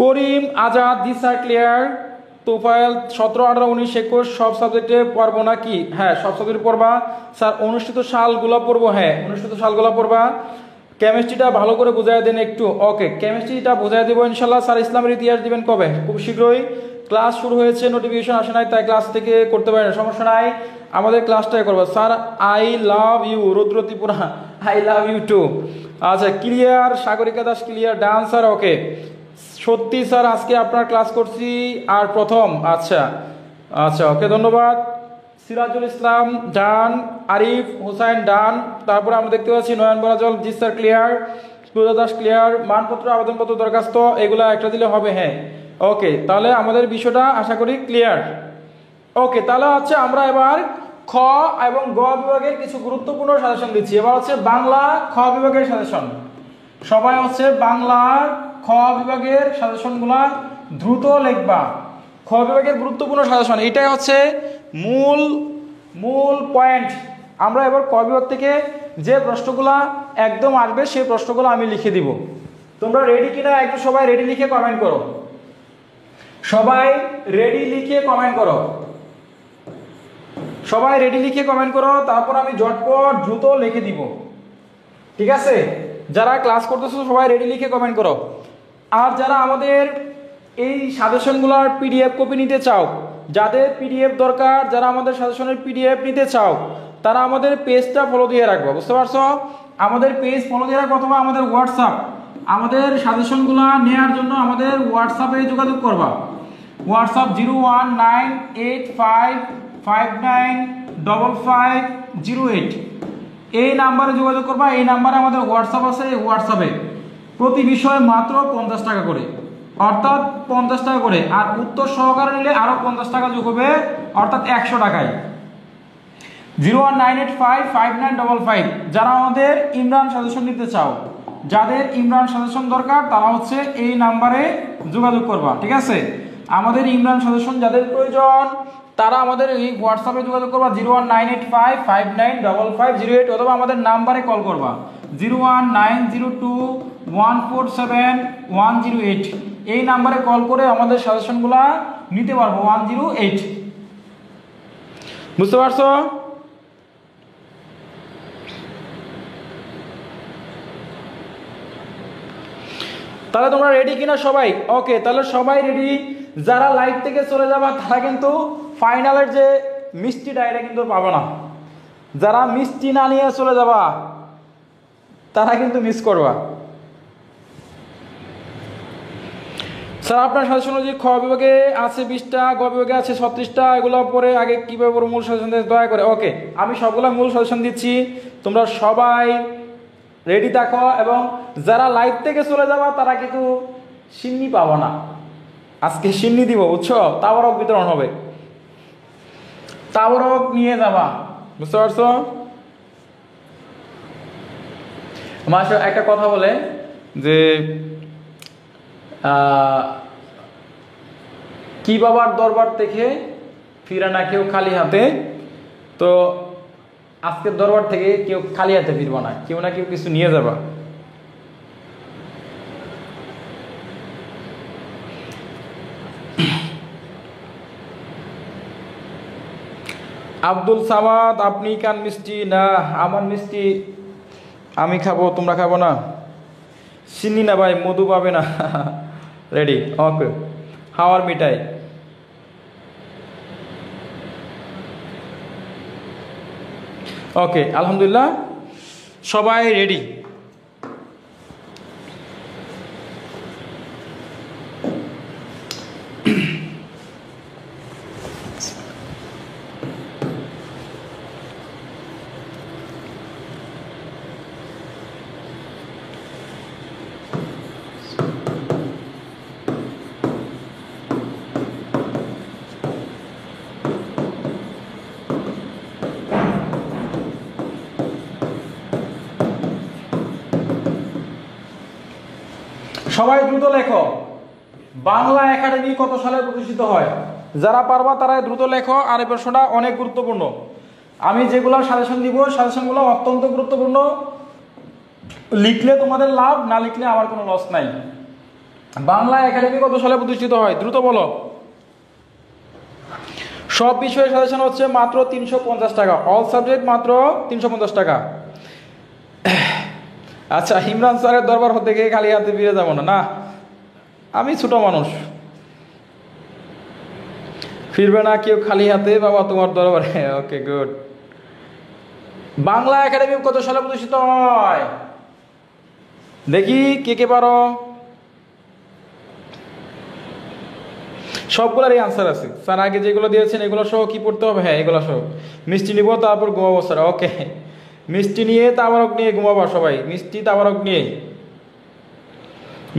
Karim, Azad, this are clear, Tofayel 17, 18, 19, 21 সব সাবজেক্টে পড়বো নাকি? হ্যাঁ সব সাবজেক্টে পড়বা স্যার। অনুষ্ঠিত সালগুলো পড়বো, হ্যাঁ অনুষ্ঠিত সালগুলো পড়বা। কেমিস্ট্রিটা ভালো করে বুঝাই দেন একটু। ওকে, কেমিস্ট্রিটা বুঝাই দেবো ইনশাল্লাহ স্যার। ইসলামের ইতিহাস দিবেন কবে? খুব শীঘ্রই। ক্লাস শুরু হয়েছে, নোটিফিকেশন আসে নাই, তাই ক্লাস থেকে করতে পারি না, সমস্যা নাই, আমাদের ক্লাসটাই করবো। Sir I love you, Rudra Tripura I love you too. আচ্ছা clear, Sagarika Das clear, done sir okay. সত্যি স্যার আজকে আপনার ক্লাস করছি আর প্রথম, আচ্ছা আচ্ছা ওকে ধন্যবাদ। সিরাজুল ইসলাম ডান, আরিফ হোসাইন ডান, তারপরে আমরা দেখতে পাচ্ছি নয়ন বরাজল, জি স্যার ক্লিয়ার, সুজা দাস ক্লিয়ার। মানপত্র আবেদনপত্র দরখাস্ত এগুলো একটা দিলে হবে, হ্যাঁ ওকে। তাহলে আমাদের বিষয়টা আশা করি ক্লিয়ার। ওকে তাহলে হচ্ছে আমরা এবার খ এবং গ বিভাগের কিছু গুরুত্বপূর্ণ সাজেশন দিচ্ছি। এবার হচ্ছে বাংলা খ বিভাগের সাজেশন। সবাই হচ্ছে বাংলার খ বিভাগের সাজেশনগুলা দ্রুত লিখবা। খ বিভাগের গুরুত্বপূর্ণ সাজেশন, এটাই হচ্ছে মূল মূল পয়েন্ট। আমরা এবার ক বিভাগ থেকে যে প্রশ্নগুলা একদম আসবে সেই প্রশ্নগুলো আমি লিখে দিব। তোমরা রেডি কিনা একটু সবাই রেডি লিখে কমেন্ট করো, সবাই রেডি লিখে কমেন্ট করো, সবাই রেডি লিখে কমেন্ট করো, তারপর আমি ঝটপট দ্রুত লিখে দিব, ঠিক আছে? যারা ক্লাস করতেছো সবাই রেডি লিখে কমেন্ট করো। আর যারা আমাদের এই সাজেশনগুলোর পিডিএফ কপি নিতে চাও, যাদের পিডিএফ দরকার, যারা আমাদের সাজেশনের পিডিএফ নিতে চাও, তারা আমাদের পেজটা ফলো দিয়ে রাখবো, বুঝতে পারছো? আমাদের পেজ ফলো দিয়ে রাখবো, অথবা আমাদের হোয়াটসঅ্যাপ, আমাদের সাজেশনগুলো নেওয়ার জন্য আমাদের হোয়াটসঅ্যাপে যোগাযোগ করবা। হোয়াটসঅ্যাপ 01985595508, এই নাম্বারে যোগাযোগ করবা। এই নাম্বারে আমাদের হোয়াটসঅ্যাপ আছে, এই হোয়াটসঅ্যাপে প্রতি বিষয়ে মাত্র 50 টাকা করে, অর্থাৎ 50 টাকা করে, আর উত্তর সহকারে নিলে আরো 50 টাকা যোগ হবে, অর্থাৎ 100 টাকায়। 019855955। যারা আমাদের ইমরান সাজেশন নিতে চাও, যাদের ইমরান সাজেশন দরকার, তারা হচ্ছে এই নাম্বারে যোগাযোগ করবা, ঠিক আছে? আমাদের ইমরান সাজেশন যাদের প্রয়োজন তারা আমাদের এই হোয়াটসঅ্যাপে যোগাযোগ করবা 01985595508, অথবা আমাদের নাম্বারে কল করবা 01902147108। এই নাম্বারে কল করে আমাদের সাজেশনগুলো নিতে পারবো 108, বুঝতে পারছো? তাহলে তোমরা রেডি কিনা সবাই? ওকে তাহলে সবাই রেডি। যারা লাইভ থেকে চলে যাবা তারা কিন্তু ফাইনালের যে মিষ্টিটা এটা কিন্তু পাবে না। যারা মিষ্টি না নিয়ে চলে যাবা তারা কিন্তু মিস করবা। স্যার আপনার সাজেশন অনুযায়ী খ বিভাগে আছে 20টা, গ বিভাগে আছে 36টা, এগুলো পরে আগে কীভাবে পড়বো মূল সাজেশন দয়া করে। ওকে আমি সবগুলো মূল সাজেশন দিচ্ছি, তোমরা সবাই রেডি থাকো। এবং যারা লাইভ থেকে চলে যাবা তারা কিন্তু সিন্নি পাবো না, আজকে সিন্নি দিব, বুঝছো? তাওয়ারক বিতরণ হবে, তাওয়ারক নিয়ে যাবা, বুঝতে পারছো? আমার একটা কথা বলে যে কি বাবার দরবার থেকে ফিরে না কেউ খালি হাতে, তো আজকের দরবার থেকে কেউ খালি হাতে ফিরবা না, কেউ না কেউ কিছু নিয়ে যাবা। আব্দুল সামাদ আপনি কান মিষ্টি না, আমার মিষ্টি আমি খাবো, তোমরা খাবো না। চিনি না ভাই, মধু পাবে না। রেডি ওকে, হাওয়ার মিঠাই। ওকে আলহামদুলিল্লাহ সবাই রেডি। সবাই দ্রুত লেখো, বাংলা একাডেমি কত সালে প্রতিষ্ঠিত হয়? যারা পারবা তারা দ্রুত লেখো। আর এই প্রশ্নটা অনেক গুরুত্বপূর্ণ, আমি যেগুলো সাজেশন দিব সাজেশনগুলো অত্যন্ত গুরুত্বপূর্ণ, লিখলে তোমাদের লাভ, না লিখলে আমার কোনো লস নাই। বাংলা একাডেমি কত সালে প্রতিষ্ঠিত হয়? দ্রুত বলো। সব বিষয়ে সাজেশন হচ্ছে মাত্র 350 টাকা, অল সাবজেক্ট মাত্র 350 টাকা। আচ্ছা ইমরান স্যারের দরবার হতে গিয়ে খালি হাতে ফিরে যাবো না, না আমি ছোট মানুষ। ফিরবে না কেউ খালি হাতে বাবা তোমার দরবারে। ওকে, গুড। বাংলা একাডেমি কত সালে প্রতিষ্ঠিত হয়? দেখি কে কে পারো। সবগুলোরই আনসার আছে স্যার, আগে যেগুলো দিয়েছেন এগুলো সহ কি পড়তে হবে? হ্যাঁ, এগুলো সহ। মিষ্টি নিব, তারপর ঘুমাবো স্যার। ওকে, মিষ্টি নিয়ে তাবারক নিয়ে ঘুমাবো সবাই। মিষ্টি তাবারক নিয়ে,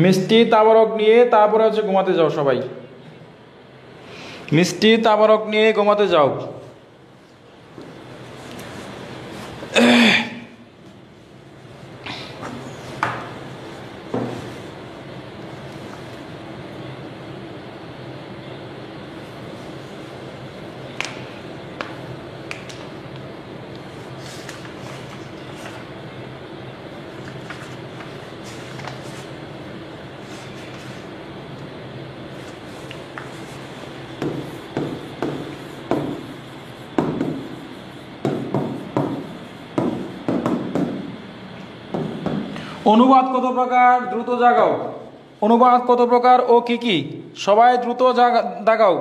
মিষ্টি তাবারক নিয়ে তারপরে হচ্ছে ঘুমাতে যাও সবাই। মিষ্টি তাবারক নিয়ে ঘুমাতে যাও। অনুবাদ কত প্রকার? দ্রুত জাগাও। অনুবাদ কত প্রকার ও কি কি? সবাই দ্রুত দাগাও।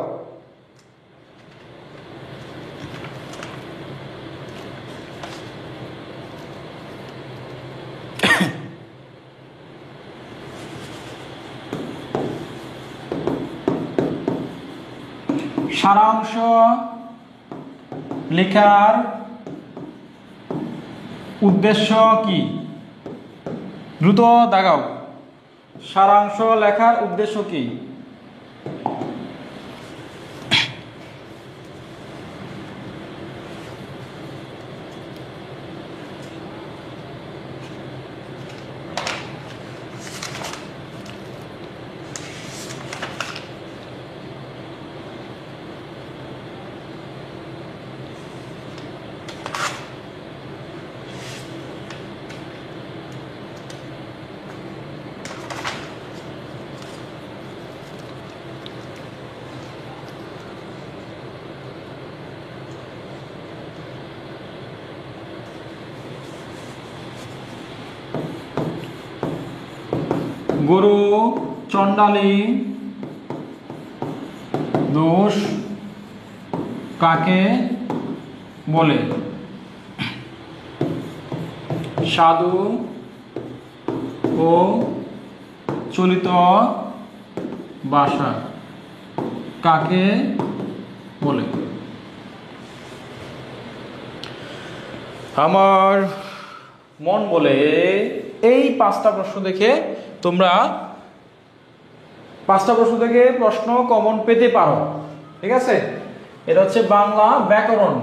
সারাংশ লেখার উদ্দেশ্য কি? দ্রুত দাগাও। সারাংশ লেখার উদ্দেশ্য কি? গরু চণ্ডালী দোষ কাকে বলে? সাধু ও চলিত ভাষা কাকে বলে? আমার মন বলে এই পাঁচটা প্রশ্ন দেখে তোমরা পাঁচটা প্রশ্ন থেকে প্রশ্ন কমন পেতে পারো। ঠিক আছে, এটা হচ্ছে বাংলা ব্যাকরণ।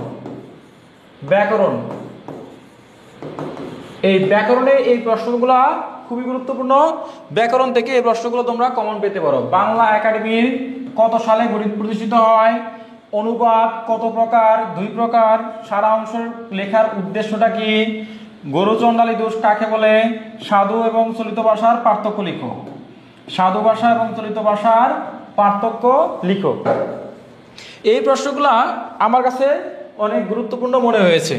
ব্যাকরণ, এই ব্যাকরণে এই প্রশ্নগুলো খুবই গুরুত্বপূর্ণ। ব্যাকরণ থেকে এই প্রশ্নগুলো তোমরা কমন পেতে পারো। বাংলা একাডেমির কত সালে প্রতিষ্ঠিত হয়? অনুবাদ কত প্রকার? 2 প্রকার। সারাংশ লেখার উদ্দেশ্যটা কি? গরু চণ্ডালী দোষ কাকে বলে? সাধু এবং চলিত ভাষার পার্থক্য লিখো। সাধু ভাষা এবং চলিত ভাষার পার্থক্য লিখো। এই প্রশ্নগুলা আমার কাছে অনেক গুরুত্বপূর্ণ মনে হয়েছে।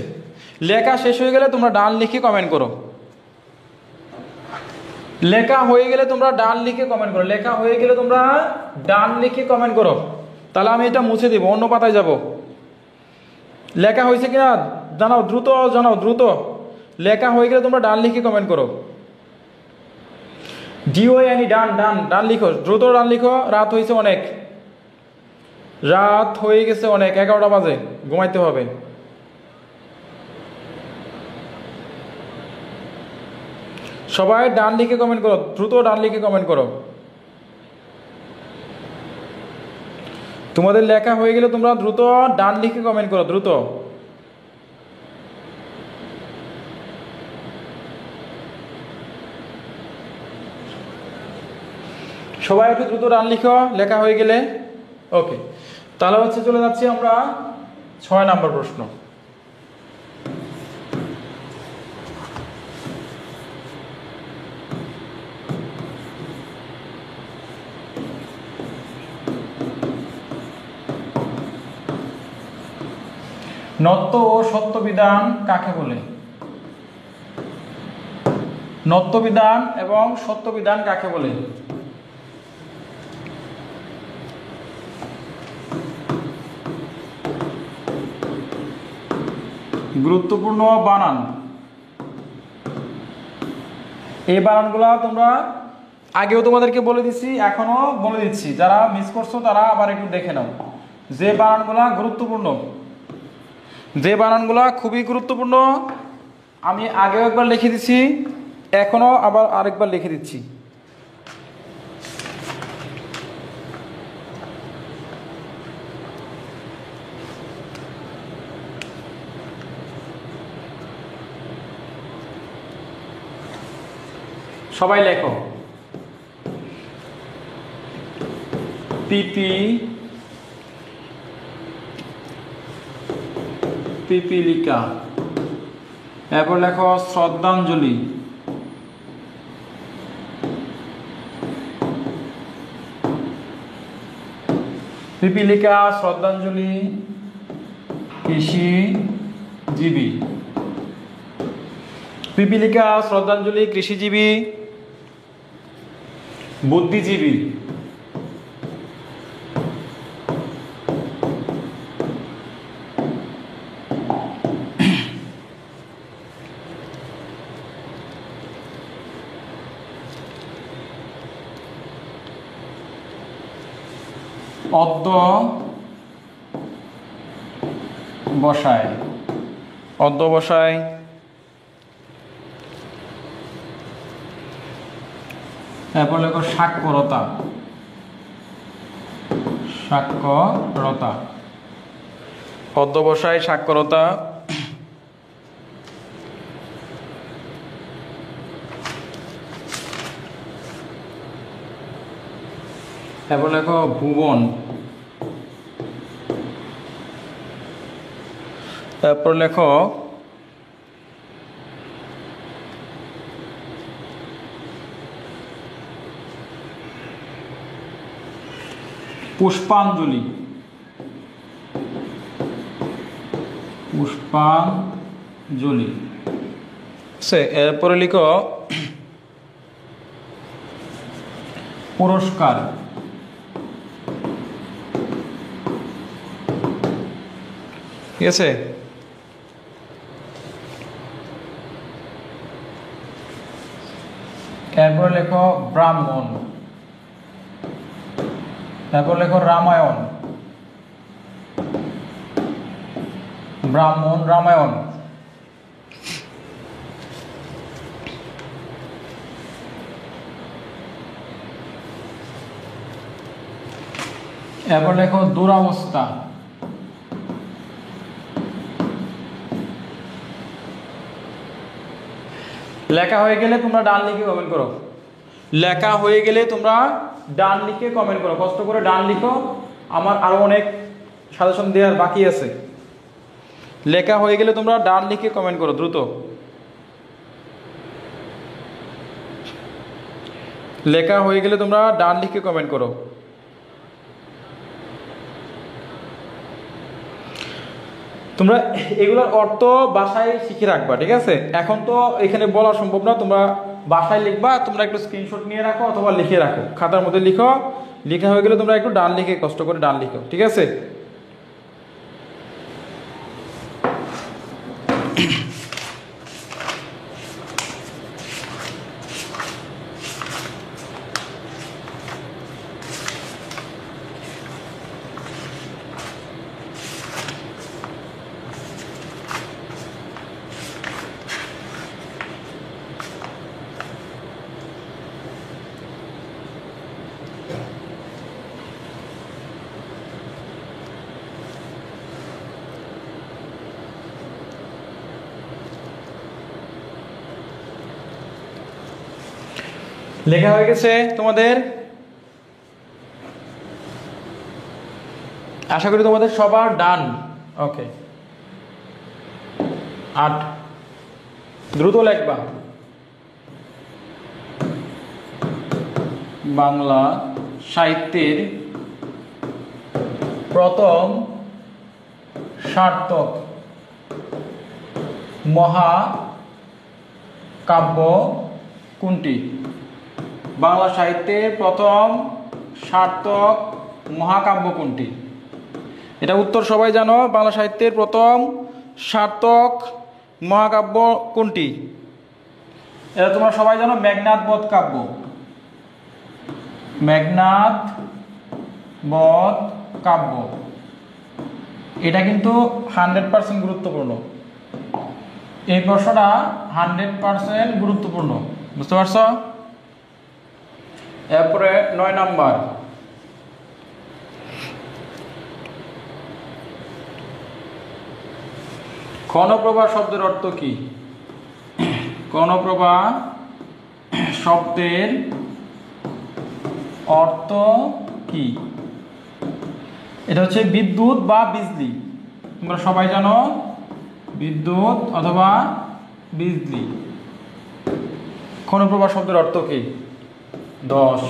লেখা শেষ হয়ে গেলে তোমরা ডান লিখে কমেন্ট করো। লেখা হয়ে গেলে তোমরা ডান লিখে কমেন্ট করো। লেখা হয়ে গেলে তোমরা ডান লিখে কমেন্ট করো, তাহলে আমি এটা মুছে দিব, অন্য পাতায় যাব। লেখা হয়েছে কিনা জানাও, দ্রুত জানাও, দ্রুত। লেখা হয়ে গেলে তোমরা ডান লিখে কমেন্ট করো। ডিওএনই ডান, ডান ডান লিখো, দ্রুত ডান লিখো। রাত হয়েছে অনেক, রাত হয়ে গেছে অনেক, 11টা বাজে, ঘুমাইতে হবে। সবাই ডান লিখে কমেন্ট করো, দ্রুত ডান লিখে কমেন্ট করো। তোমাদের লেখা হয়ে গেলে তোমরা দ্রুত ডান লিখে কমেন্ট করো, দ্রুত। সবাই একটু দ্রুত ডান লিখো লেখা হয়ে গেলে। ওকে, তাহলে হচ্ছে চলে যাচ্ছি আমরা 6 নম্বর প্রশ্ন। নত্ব ও সত্য বিধান কাকে বলে? নত্ব বিধান এবং সত্য বিধান কাকে বলে? গুরুত্বপূর্ণ বানান। এই বানানগুলো তোমরা আগেও তোমাদেরকে বলে দিচ্ছি, এখনো বলে দিচ্ছি, যারা মিস করছো তারা আবার একটু দেখে নাও। যে বানানগুলা গুরুত্বপূর্ণ, যে বানানগুলা খুবই গুরুত্বপূর্ণ, আমি আগেও একবার লিখে দিচ্ছি, এখনো আবার আরেকবার লিখে দিচ্ছি। সবাই লেখো। পিপিলিকা। এরপর লেখো শ্রদ্ধাঞ্জলি। পিপিলিকা, শ্রদ্ধাঞ্জলি, কৃষিজীবী। পিপিলিকা, শ্রদ্ধাঞ্জলি, কৃষিজীবী, বুদ্ধিজীবী। অধ্যবসায়। অধ্যবসায়। এরপর লেখো সাক্ষরতা। সাক্ষরতা। অধ্যবসায়, সাক্ষরতা। এরপর লেখো ভুবন। তারপর লেখো পুষ্পাঞ্জলি। পুষ্পাঞ্জলি। এরপরে লিখো পুরস্কার। ঠিক আছে। এরপর লেখো ব্রাহ্মণ। তারপর লেখো রামায়ণ। ব্রাহ্মণ, রামায়ণ। এরপর লেখো দুরাবস্থা। লেখা হয়ে গেলে তোমরা ডান লিখে কমেন্ট করো। লেখা হয়ে গেলে তোমরা ডান লিখে কমেন্ট করো, কষ্ট করে ডান লিখো, আমার আরো অনেক সাজেশন দেওয়ার বাকি আছে। লেখা হয়ে গেলে তোমরা ডান লিখে কমেন্ট করো দ্রুত। লেখা হয়ে গেলে তোমরা ডান লিখে কমেন্ট করো। তোমরা এগুলোর অর্থ বাসায় শিখে রাখবা, ঠিক আছে। এখন তো এখানে বলা সম্ভব না, তোমরা বাসায় লিখবা, তোমরা একটু স্ক্রিনশট নিয়ে রাখো অথবা লিখে রাখো, খাতার মধ্যে লিখো। লেখা হয়ে গেলে তোমরা একটু ডান লিখে কষ্ট করে ডান লিখো, ঠিক আছে। লেখা হয়ে গেছে তোমাদের? আশা করি তোমাদের সবার ডান। ওকে, 8 দ্রুত লেখবা। বাংলা সাহিত্যের প্রথম সার্থক মহাকাব্য কোনটি? বাংলা সাহিত্যের প্রথম সার্থক মহাকাব্য কোনটি? এটা উত্তর সবাই জানো। বাংলা সাহিত্যের প্রথম সার্থক মহাকাব্য কোনটি? এটা তোমরা সবাই জানো, মেঘনাদ বধ কাব্য। মেঘনাদ বধ কাব্য এটা কিন্তু 100% গুরুত্বপূর্ণ। এই প্রশ্নটা 100% গুরুত্বপূর্ণ, বুঝতে পারছো? এরপরে 9 নাম্বার, ক্ষণপ্রভা শব্দের অর্থ কি? ক্ষণপ্রভা শব্দের অর্থ কি? এটা হচ্ছে বিদ্যুৎ বা বিজলি। তোমরা সবাই জানো বিদ্যুৎ অথবা বিজলি। ক্ষণপ্রভা শব্দের অর্থ কি? 10।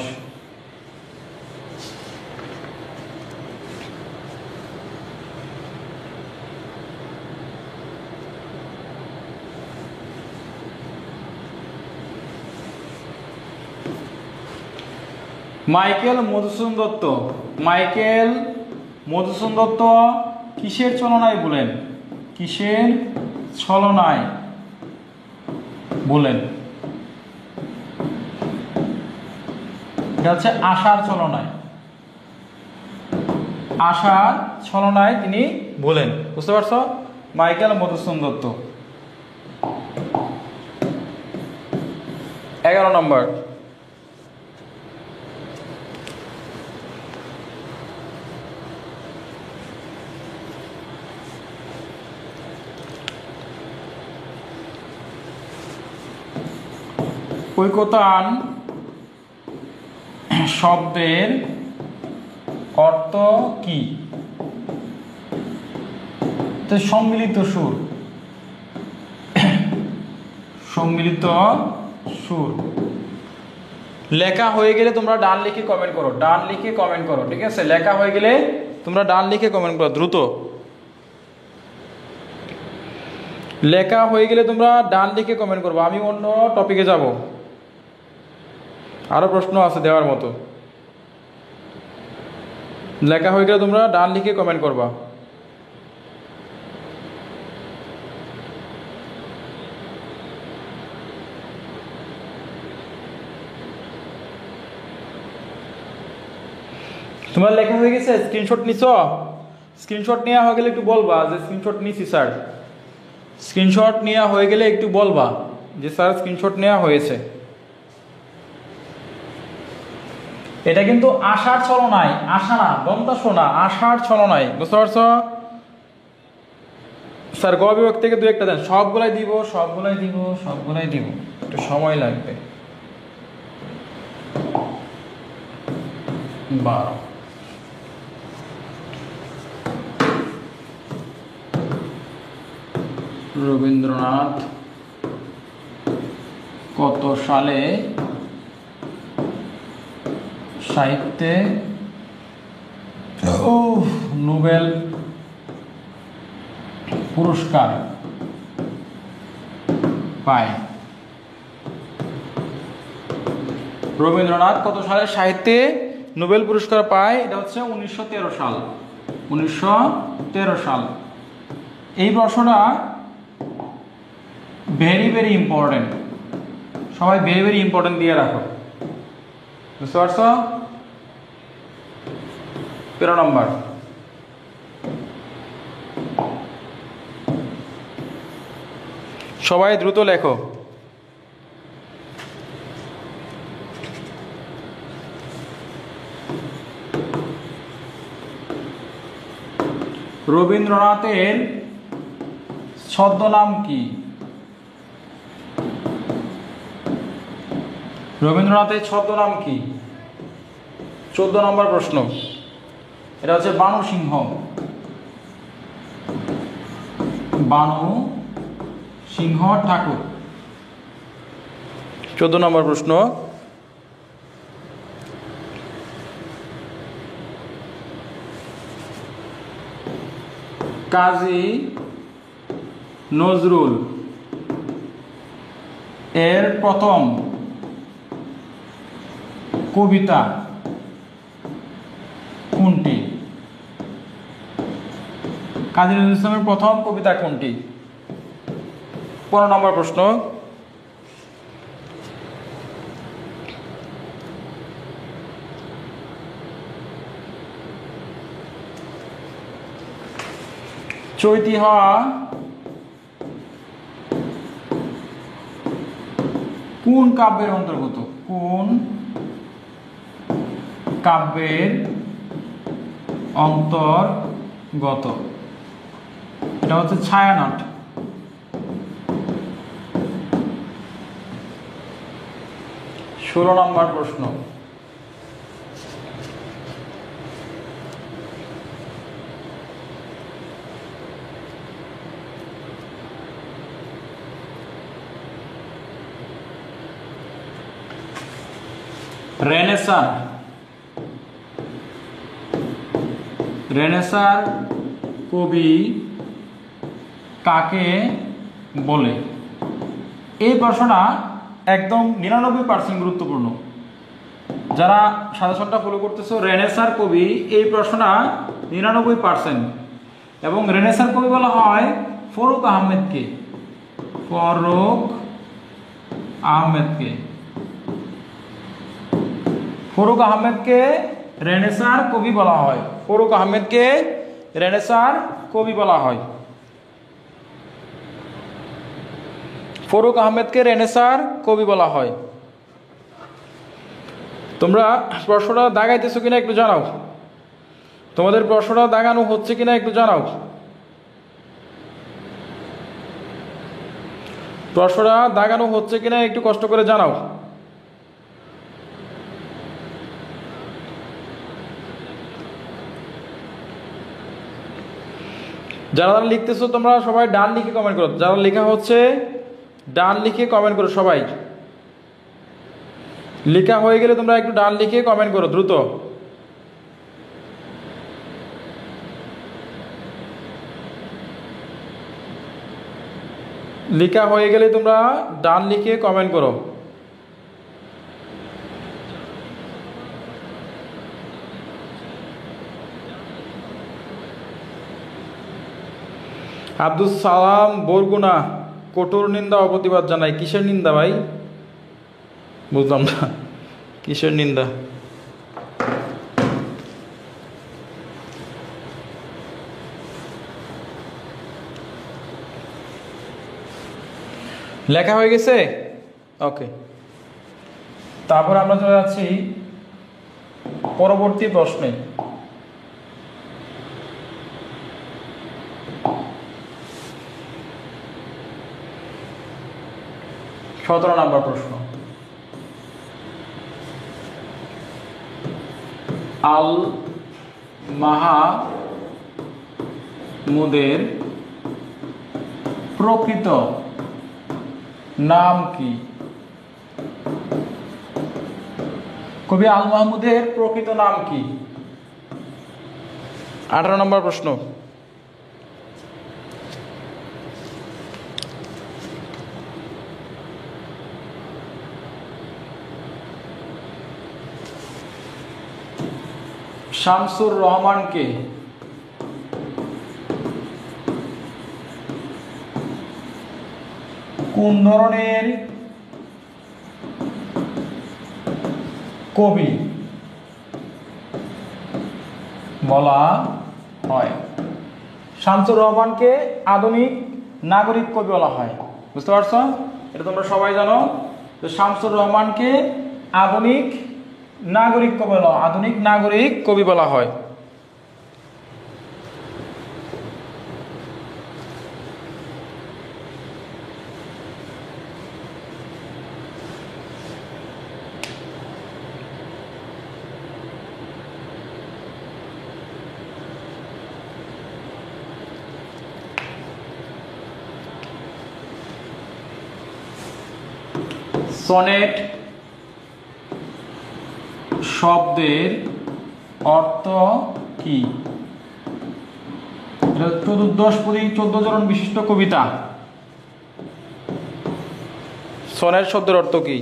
মাইকেল মধুসূদন দত্ত, মাইকেল মধুসূদন দত্ত কিসের ছলনায় বলেন? কিসের ছলনায় বলেন? এটা হচ্ছে আশার ছলনায়। আশার ছলনায় তিনি বলেন, বুঝতে পারছো? মাইকেল মধুসূদন দত্ত। 11 নম্বর, ঐকতান শব্দের অর্থ কি? তো সম্মিলিত সুর, সম্মিলিত সুর। লেখা হয়ে গেলে তোমরা ডান লিখে কমেন্ট করো, ডান লিখে কমেন্ট করো, ঠিক আছে? লেখা হয়ে গেলে তোমরা ডান লিখে কমেন্ট করো, দ্রুত। লেখা হয়ে গেলে তোমরা ডান লিখে কমেন্ট করবো, আমি অন্য টপিকে যাব। আরো প্রশ্ন আছে দেওয়ার মতো। লেখা হয়ে গেলে তোমরা ডান লিখে কমেন্ট করবা। তোমার লেখা হয়ে গেছে? স্ক্রিনশট নিছো? স্ক্রিনশট নেওয়া হয়ে গেলে একটু বলবা যে স্ক্রিনশট নিছি স্যার। স্ক্রিনশট নেওয়া হয়ে গেলে একটু বলবা যে স্যার স্ক্রিনশট নেওয়া হয়েছে। এটা কিন্তু আশার ছলনায়, আশা না, দন্তা শোনা, আশার ছলনায়, বুঝতে পারছো? স্যার গ বিভাগ থেকে 2-1টা দেন। সবগুলাই দিব, সবগুলাই দিব, সবগুলাই দিব, একটু সময় লাগবে। 12। রবীন্দ্রনাথ কত সালে সাহিত্যে নোবেল পুরস্কার পায়? রবীন্দ্রনাথ কত সালে সাহিত্যে নোবেল পুরস্কার পায়? এটা হচ্ছে 1913 সাল। 1913 সাল। এই প্রশ্নটা ভেরি ভেরি ইম্পর্টেন্ট, সবাই ভেরি ভেরি ইম্পর্টেন্ট দিয়ে রাখো, বুঝতে পারছো? 13 নম্বর, সবাই দ্রুত লেখো। রবীন্দ্রনাথের ছদ্মনাম কি? রবীন্দ্রনাথের ছদ্মনাম কি? 14 নম্বর প্রশ্ন। এটা হচ্ছে বানু সিংহ। বানু সিংহ ঠাকুর। 14 নম্বর প্রশ্ন। কাজী নজরুল এর প্রথম কবিতা কোনটি? কাজী নজরুল ইসলামের প্রথম কবিতা কোনটি? 15 নম্বর প্রশ্ন। চৈতি হওয়া কোন কাব্যের অন্তর্গত? কোন কাব্যের অন্তর্গত? এটা হচ্ছে ছায়ানট। 16 নম্বর প্রশ্ন। রেনেসার কবি কাকে বলে? এই প্রশ্নটা একদম 99% গুরুত্বপূর্ণ। যারা সাজেশনটা ফলো করতেছো, রেনেসার কবি, এই প্রশ্নটা 99%। এবং রেনেসার কবি বলা হয় ফরুক আহমেদকে। ফরুক আহমেদকে রেনেসার কবি বলা হয়। ফরুক আহমেদকে রেনেসার কবি বলা হয়। ফরুক আহমেদকে রেনেসার কবি বলা হয়। তোমরা প্রশ্নটা দাগাইতেছো কিনা একটু জানাও। তোমাদের প্রশ্নটা দাগানো হচ্ছে কিনা একটু জানাও। প্রশ্নটা দাগানো হচ্ছে কিনা একটু কষ্ট করে জানাও। যারা লিখতেছো তোমরা সবাই ডান লিখে কমেন্ট করো। যারা লেখা হচ্ছে ডান লিখে কমেন্ট করো। সবাই লেখা হয়ে গেলে তোমরা একটু ডান লিখে কমেন্ট করো দ্রুত। লেখা হয়ে গেলে তোমরা ডান লিখে কমেন্ট করো। আব্দুল সালাম বরগুনা, কঠোর নিন্দা ও প্রতিবাদ জানাই। কিসের নিন্দা ভাই? বুঝলাম না, কিসের নিন্দা? লেখা হয়ে গেছে? ওকে, তারপর আমরা চলে যাচ্ছি পরবর্তী প্রশ্নে। সতেরো নম্বর প্রশ্ন। আল মাহমুদের প্রকৃত নাম কি? কবি আল মাহমুদের প্রকৃত নাম কি? 18 নম্বর প্রশ্ন। শামসুর রহমানকে কোন ধরনের কবি বলা হয়? শামসুর রহমানকে আধুনিক নাগরিক কবি বলা হয়। বুঝতে পারছো? এটা তোমরা সবাই জানো। তো শামসুর রহমানকে আধুনিক নাগরিক কবি বলা হয়। আধুনিক নাগরিক কবি বলা হয়। সনেট শব্দের অর্থ কি? চতুর্দশপদী 14 চরণ বিশিষ্ট কবিতা। সনেট শব্দের অর্থ কি?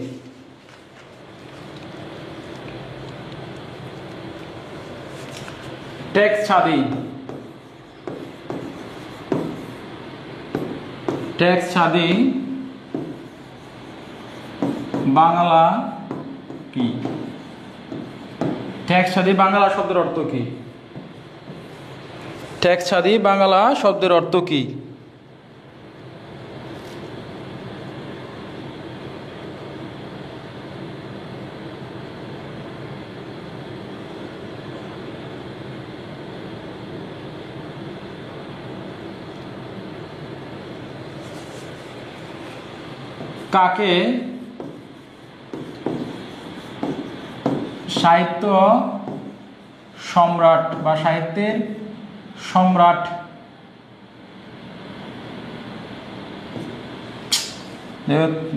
টেক্সট ছাদি। টেক্সট স্বাদী বাংলা কি? টেক্সট স্বাদী বাংলা শব্দের অর্থ কি? টেক্সট স্বাদী বাংলা শব্দের অর্থ কি? কাকে সাহিত্য সম্রাট বা সাহিত্যের সম্রাট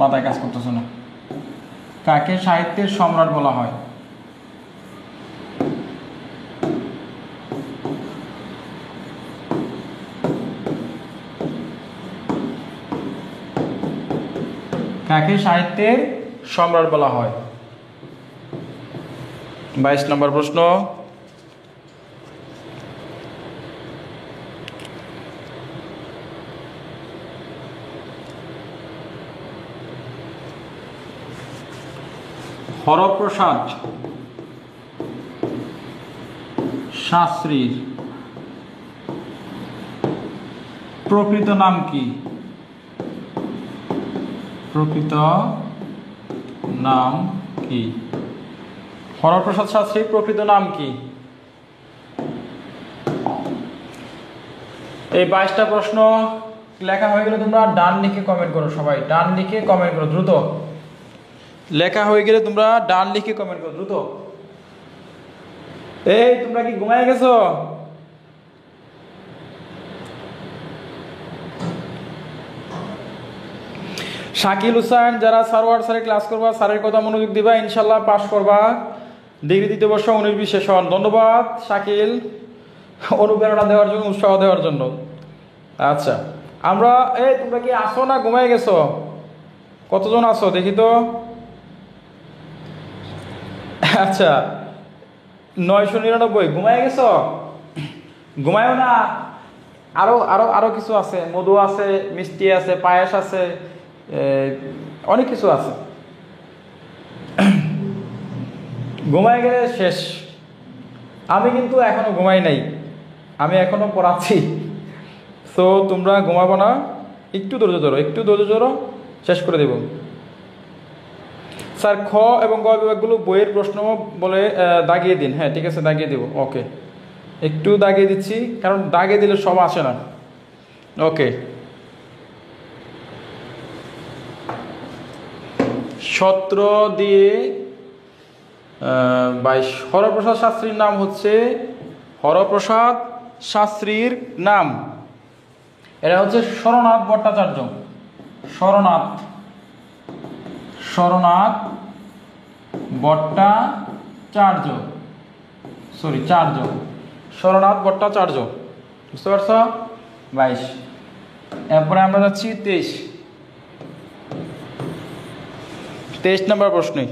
মাথায় কাজ করতেছে না, কাকে সাহিত্যের সম্রাট বলা হয়? কাকে সাহিত্যের সম্রাট বলা হয়? 22 নম্বর প্রশ্ন। হরপ্রসাদ শাস্ত্রীর প্রকৃত নাম কি? প্রকৃত নাম কি? হরপ্রসাদ শাস্ত্রীর প্রকৃত নাম কি? এই 22টা প্রশ্ন লেখা হয়ে গেলে তোমরা ডান লিখে কমেন্ট করো, সবাই ডান লিখে কমেন্ট করো দ্রুত। লেখা হয়ে গেলে তোমরা ডান লিখে কমেন্ট করো দ্রুত। এই তোমরা কি ঘুমায় গেছো? শাকিল হুসাইন, যারা সারোয়ার স্যারের ক্লাস করবা, স্যারের কথা মনোযোগ দিবা, ইনশাল্লাহ পাস করবা। ডিগ্রি দ্বিতীয় বর্ষ 19-20 সেশন। ধন্যবাদ শাকিল অনুপ্রেরণা দেওয়ার জন্য, উৎসাহ দেওয়ার জন্য। আচ্ছা আমরা তোমরা কি আসো না ঘুমায় গেছো? কতজন আসো দেখি তো। আচ্ছা 999 ঘুমায় গেছো? ঘুমায়ও না, আরো আরো আরো কিছু আছে, মধু আছে, মিষ্টি আছে, পায়েস আছে, অনেক কিছু আছে। ঘুমায় গেলে শেষ। আমি কিন্তু এখনো ঘুমাই নাই, আমি এখনো পড়াচ্ছি। তো তোমরা ঘুমাবো না, একটু ধৈর্য ধরো, একটু ধৈর্য ধরো, শেষ করে দেব। স্যার খ এবং গ বিভাগগুলো বইয়ের প্রশ্ন বলে দাগিয়ে দিন। হ্যাঁ ঠিক আছে, দাগিয়ে দেব। ওকে একটু দাগিয়ে দিচ্ছি, কারণ দাগিয়ে দিলে সব আসে না। ওকে 17 দিয়ে 22। হরপ্রসাদ শাস্ত্রীর নাম হচ্ছে, হরপ্রসাদ শাস্ত্রীর নাম এটা হচ্ছে শরণাথ ভট্টাচার্য। শরণাথ ভট্টাচার্য, সরি চার্য, শরণাথ ভট্টাচার্য। বুঝতে পারছ? 22। এরপরে আমরা যাচ্ছি 23 নম্বর প্রশ্নে।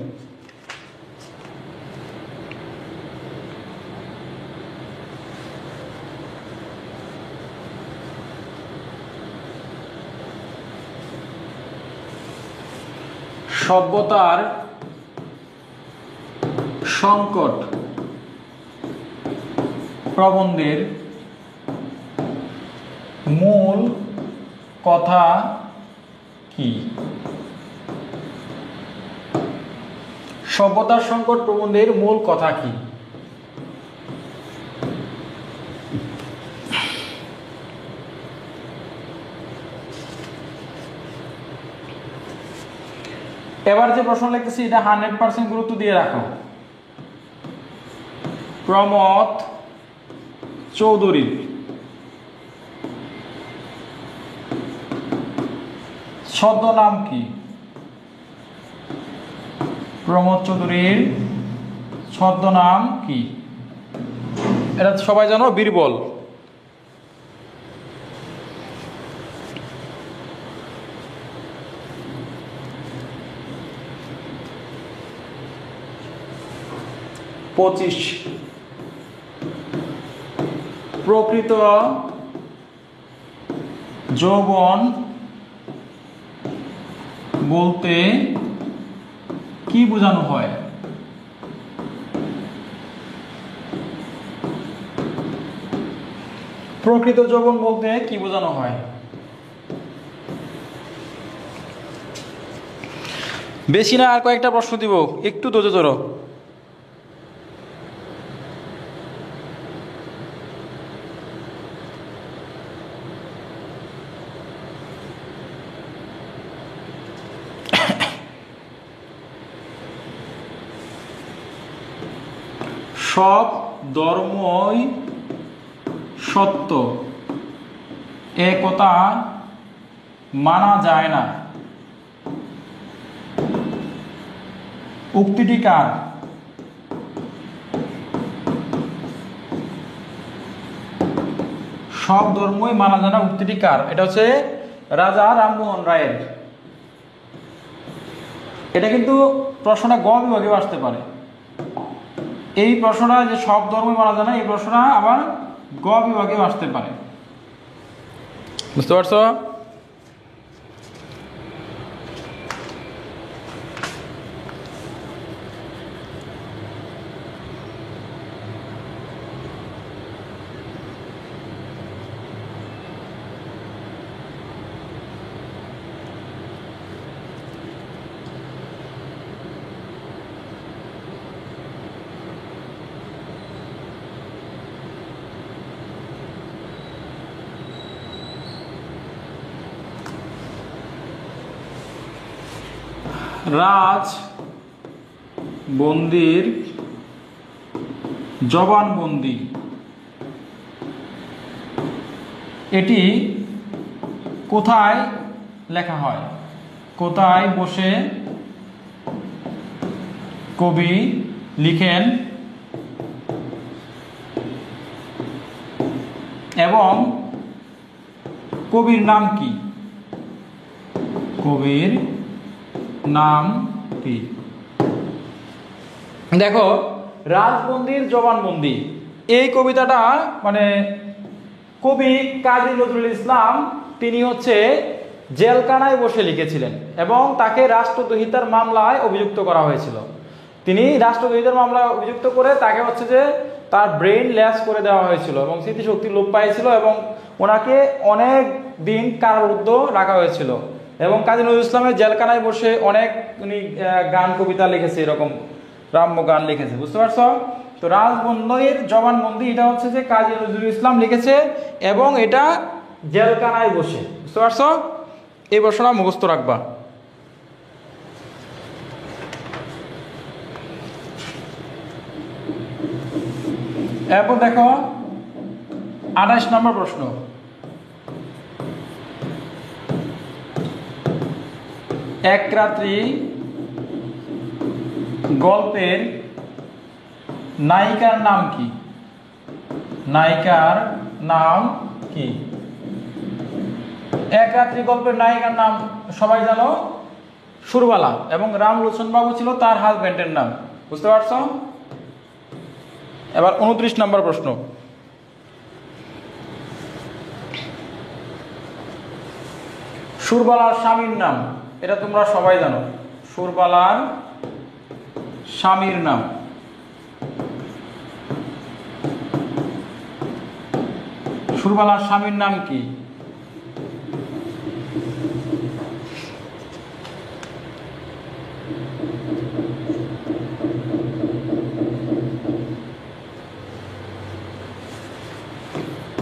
সভ্যতার সংকট প্রবন্ধের মূল কথা কি? সভ্যতার সংকট প্রবন্ধের মূল কথা কি? এবার যে প্রশ্ন লিখতেছি এটা 100% গুরুত্ব দিয়ে রাখো। প্রমথ চৌধুরী ছদ্মনাম কি? প্রমথ চৌধুরীর ছদ্মনাম কি? এটা সবাই জানো, বীরবল। প্রকৃত যৌবন বলতে কি বোঝানো হয়? প্রকৃত যৌবন বলতে কি বোঝানো হয়? বেশি না, আর কয়েকটা প্রশ্ন দিব, একটু ধৈর্য ধরো। সব ধর্মই সত্য এ কথা মানা যায় না, উক্তিটি কার? সব ধর্মই মানা যায় না, উক্তিটি কার? এটা হচ্ছে রাজা রামমোহন রায়ের। এটা কিন্তু প্রশ্নটা গ বিভাগেও আসতে পারে। এই প্রশ্নটা যে সব ধর্মই মানা যায় না, এই প্রশ্নটা আবার গ বিভাগেও আসতে পারে। বুঝতে পারছো? রাজ বন্দির জবানবন্দি, এটি কোথায় লেখা হয়? কোথায় বসে কবি লিখেন এবং কবির নাম কি? কবির নাম কি? দেখো, রাজবন্দির জবানবন্দি এই কবিতাটা মানে কবি কাজী নজরুল ইসলাম তিনি হচ্ছে জেলখানায় বসে লিখেছিলেন এবং তাকে রাষ্ট্রদ্রোহিতার মামলায় অভিযুক্ত করা হয়েছিল। তিনি রাষ্ট্রদ্রোহিতার মামলায় অভিযুক্ত করে তাকে হচ্ছে যে তার ব্রেন ল্যাস করে দেওয়া হয়েছিল এবং স্মৃতিশক্তি লোপ পাইছিল এবং ওনাকে অনেক দিন কারারুদ্ধ রাখা হয়েছিল। এবং কাজী নজরুল ইসলামের জেলখানায় বসে অনেক উনি গান কবিতা লিখেছে, এরকম রাম্য গান লিখেছে। বুঝতে পারছো? তো রাজবন্দির জবানবন্দি এটা হচ্ছে যে কাজী নজরুল ইসলাম লিখেছে এবং এটা জেলখানায় বসে। বুঝতে পারছো? এই প্রশ্নটা মুখস্থ রাখবা। এরপর দেখো 28 নম্বর প্রশ্ন। এক রাত্রি গল্পের নায়িকার নাম কি? নায়িকার নাম কি? এক রাত্রি গল্পের নায়িকার নাম সবাই জানো, সুরবালা, এবং রামলোচন বাবু ছিল তার হাজবেন্ডের নাম। বুঝতে পারছো? এবার 29 নম্বর প্রশ্ন। সুরবালার স্বামীর নাম, এটা তোমরা সবাই জানো, সুরবালার স্বামীর নাম। সুরবালার স্বামীর নাম কি?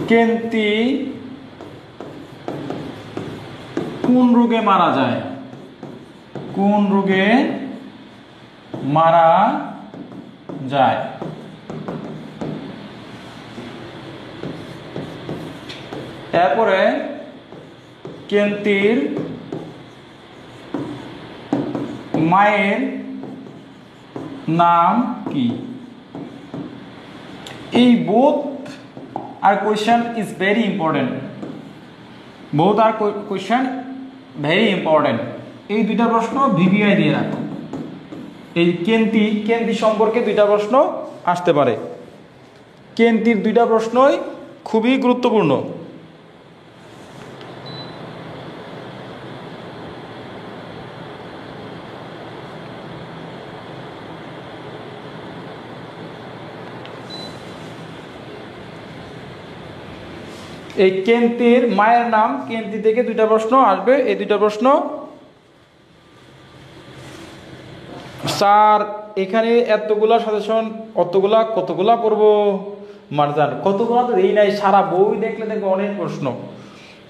কেন্তি কোন রোগে মারা যায়? কোন রোগে মারা যায়? এরপরে কেন্তির মায়ের নাম কি? এই both are question is very important. Both are question very important. এই দুইটা প্রশ্ন ভিভিআই দিয়ে রাখো। এই কেন্তি সম্পর্কে দুইটা প্রশ্ন আসতে পারে। কেন্তির দুইটা প্রশ্নই খুবই গুরুত্বপূর্ণ। এই কেন্তির মায়ের নাম, কেন্তি থেকে দুইটা প্রশ্ন আসবে। এই দুইটা প্রশ্ন স্যার এখানে এতগুলা সাজেশন, কতগুলা পড়বো মারজান, কতগুলা তো এই নাই, সারা বই দেখলে দেখবো অনেক প্রশ্ন,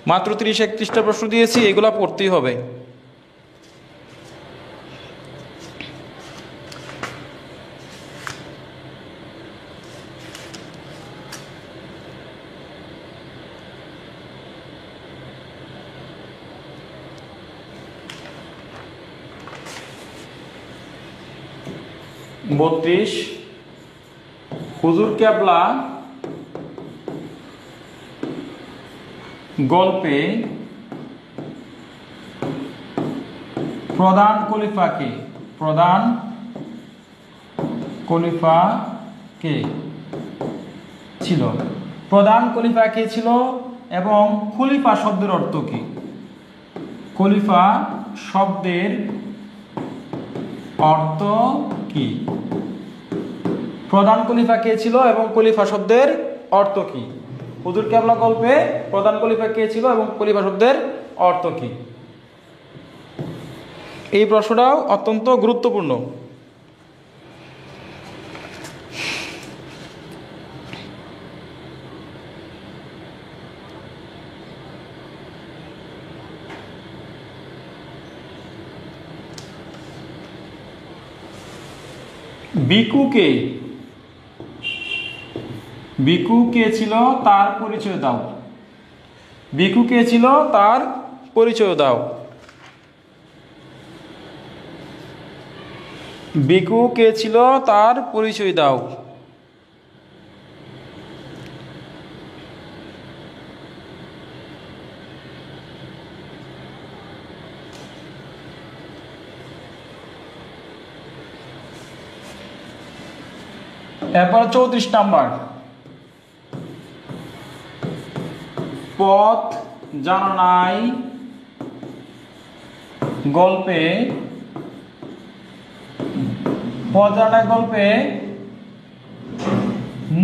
মাত্র 30-31টা প্রশ্ন দিয়েছি, এগুলা পড়তেই হবে। বত্রিশ, হুজুর কেবলা গল্পে প্রধান খলিফা কে ছিল? প্রধান খলিফা কে ছিল এবং খলিফা শব্দের অর্থ কি? খলিফা শব্দের অর্থ কি? প্রধান খলিফা কে ছিল এবং খলিফা শব্দের অর্থ কি? হুজুর কেবলা গল্পে প্রধান খলিফা কে ছিল এবং খলিফা শব্দের অর্থ কি? এই প্রশ্নটাও অত্যন্ত গুরুত্বপূর্ণ। ভিখু কে ছিল তার পরিচয় দাও। ভিখু কে ছিল তার পরিচয় দাও। ভিখু কে ছিল তার পরিচয় দাও। এরপর 34 নাম্বার, পথ জানা নাই গল্পে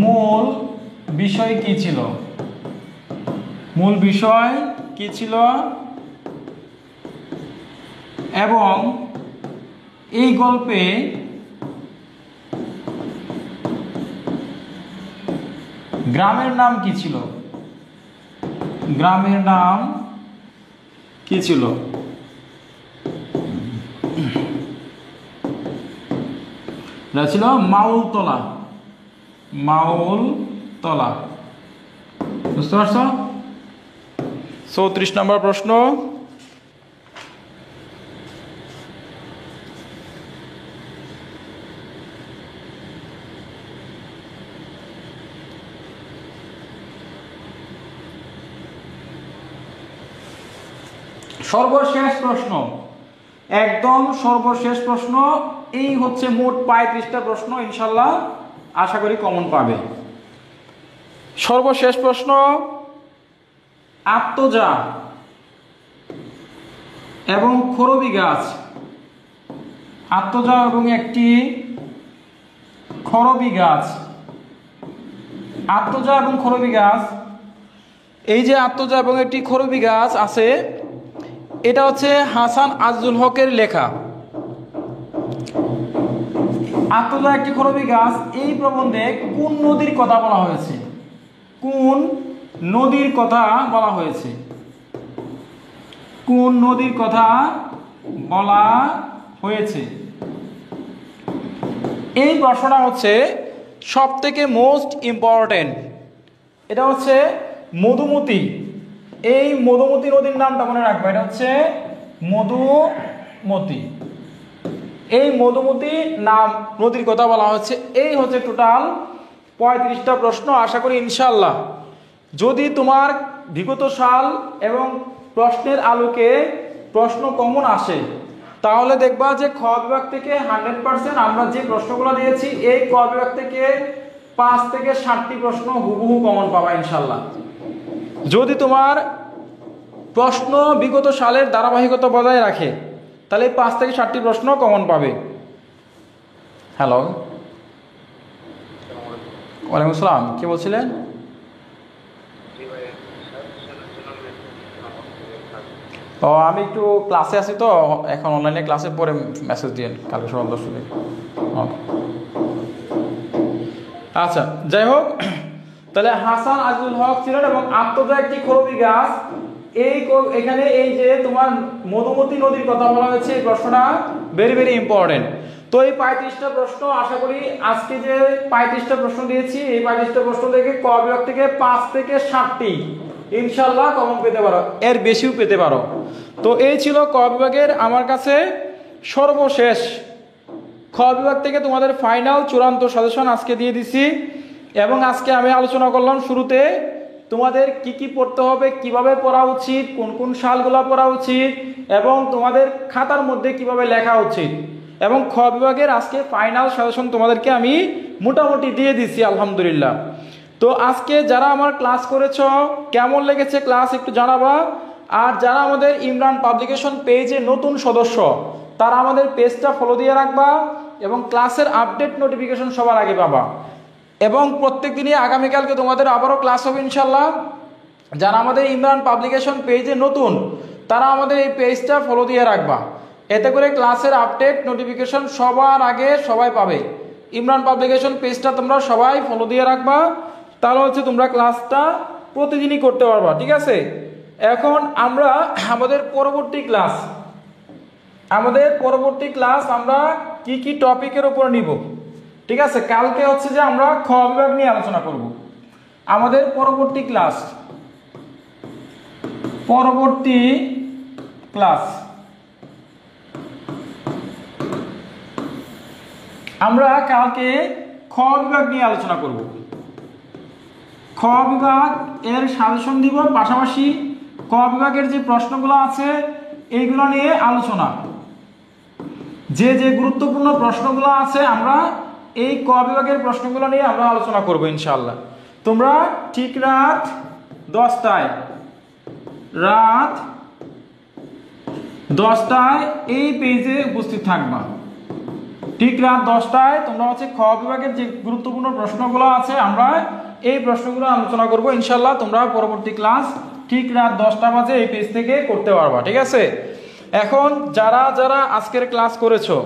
মূল বিষয় কি ছিল? মূল বিষয় কি ছিল এবং এই গল্পে গ্রামের নাম কি ছিল? গ্রামের নাম কি ছিল? এটা ছিল মাউলতলা। বুঝতে পারছো? 34 নম্বর প্রশ্ন, সর্বশেষ প্রশ্ন, একদম সর্বশেষ প্রশ্ন। এই হচ্ছে মোট 35টা প্রশ্ন, ইনশাল্লাহ আশা করি কমন পাবে। সর্বশেষ প্রশ্ন, আত্মজা এবং খরবি গাছ, আত্মজা এবং একটি খরবি গাছ, আত্মজা এবং খরবি গাছ, এই যে আত্মজা এবং একটি খরবি গাছ আছে, এটা হচ্ছে হাসান আজজুল হকের লেখা। আত্মজা একটি খরবি গাছ, এই প্রবন্ধে কোন নদীর কথা বলা হয়েছে? কোন নদীর কথা বলা হয়েছে? কোন নদীর কথা বলা হয়েছে? এই প্রশ্নটা হচ্ছে সব থেকে মোস্ট ইম্পর্টেন্ট। এটা হচ্ছে মধুমতি। এই মধুমতি নদীর নামটা মনে রাখবে, এটা হচ্ছে মধুমতি। এই মধুমতি নাম নদীর কথা বলা হচ্ছে। এই হচ্ছে টোটাল 35টা প্রশ্ন। আশা করি ইনশাল্লাহ যদি তোমার বিগত সাল এবং প্রশ্নের আলোকে প্রশ্ন কমন আসে, তাহলে দেখবা যে খ বিভাগ থেকে 100% আমরা যে প্রশ্নগুলো দিয়েছি, এই ক বিভাগ থেকে 5 থেকে 7টি প্রশ্ন হুবহু কমন পাবা ইনশাল্লাহ। যদি তোমার প্রশ্ন বিগত সালের ধারাবাহিকতা বজায় রাখে, তাহলে 5 থেকে 7টি প্রশ্ন কমন পাবে। হ্যালো, ওয়ালাইকুম আসসালাম, কে বলছিলেন? ও আমি একটু ক্লাসে আছি তো এখন, অনলাইনে ক্লাসে পরে মেসেজ দিন কালকে সকাল 10 থেকে। আচ্ছা যাই হোক, তাহলে হাসান আজিজুল হক ছিলেন এবং আত্মজা একটি করবি গাছ। এখানে এই যে তোমার মধুমতি নদীর কথা বলা হয়েছে, এই প্রশ্নটা ভেরি ভেরি ইম্পর্টেন্ট। তো এই 35টা প্রশ্ন আশা করি আজকে যে 35টা প্রশ্ন দিয়েছি, এই 35টা প্রশ্ন থেকে ক বিভাগ থেকে 5 থেকে 7টি ইনশাআল্লাহ কমন পেতে পারো, এর বেশিও পেতে পারো। তো এই ছিল ক বিভাগের আমার কাছে সর্বশেষ। খ বিভাগ থেকে তোমাদের ফাইনাল চূড়ান্ত সাজেশন আজকে দিয়ে দিছি, এবং আজকে আমি আলোচনা করলাম শুরুতে তোমাদের কি কি পড়তে হবে, কিভাবে পড়া উচিত, কোন কোন সালগুলো পড়া উচিত, এবং তোমাদের খাতার মধ্যে কিভাবে লেখা উচিত। এবং খ বিভাগের আজকে ফাইনাল সাজেশন তোমাদেরকে আমি মোটামুটি দিয়ে দিছি আলহামদুলিল্লাহ। তো আজকে যারা আমার ক্লাস করেছ কেমন লেগেছে ক্লাস একটু জানাবা। আর যারা আমাদের ইমরান পাবলিকেশন পেজে নতুন সদস্য তারা আমাদের পেজটা ফলো দিয়ে রাখবা এবং ক্লাসের আপডেট নোটিফিকেশন সবার আগে পাবা। এবং প্রত্যেক দিনই আগামীকালকে তোমাদের আবারও ক্লাস হবে ইনশাল্লাহ। যারা আমাদের ইমরান পাবলিকেশন পেজে নতুন তারা আমাদের এই পেজটা ফলো দিয়ে রাখবা, এতে করে ক্লাসের আপডেট নোটিফিকেশন সবার আগে সবাই পাবে। ইমরান পাবলিকেশন পেজটা তোমরা সবাই ফলো দিয়ে রাখবা, তাহলে হচ্ছে তোমরা ক্লাসটা প্রতিদিনই করতে পারবা, ঠিক আছে। এখন আমরা আমাদের পরবর্তী ক্লাস আমরা কি কি টপিকের উপর নিব, ঠিক আছে। কালকে হচ্ছে যে আমরা খ বিভাগ নিয়ে আলোচনা করব। আমাদের পরবর্তী ক্লাস আমরা কালকে খ বিভাগ নিয়ে আলোচনা করব। খ বিভাগ এর সাজেশন দিব, পাশাপাশি ক বিভাগের যে প্রশ্নগুলো আছে এইগুলো নিয়ে আলোচনা, যে যে গুরুত্বপূর্ণ প্রশ্নগুলো আছে আমরা এই ক বিভাগের প্রশ্নগুলো নিয়ে আমরা আলোচনা করব ইনশাআল্লাহ। তোমরা ঠিক রাত 10টায় এই পেজে উপস্থিত থাকবা। ঠিক রাত 10টায় তোমরা হচ্ছে খ বিভাগের যে গুরুত্বপূর্ণ প্রশ্নগুলো আছে আমরা এই প্রশ্নগুলো আলোচনা করব ইনশাআল্লাহ। তোমরা পরবর্তী ক্লাস ঠিক রাত 10টা বাজে এই পেজ থেকে করতে পারবা, ঠিক আছে। এখন যারা যারা আজকের ক্লাস করেছো,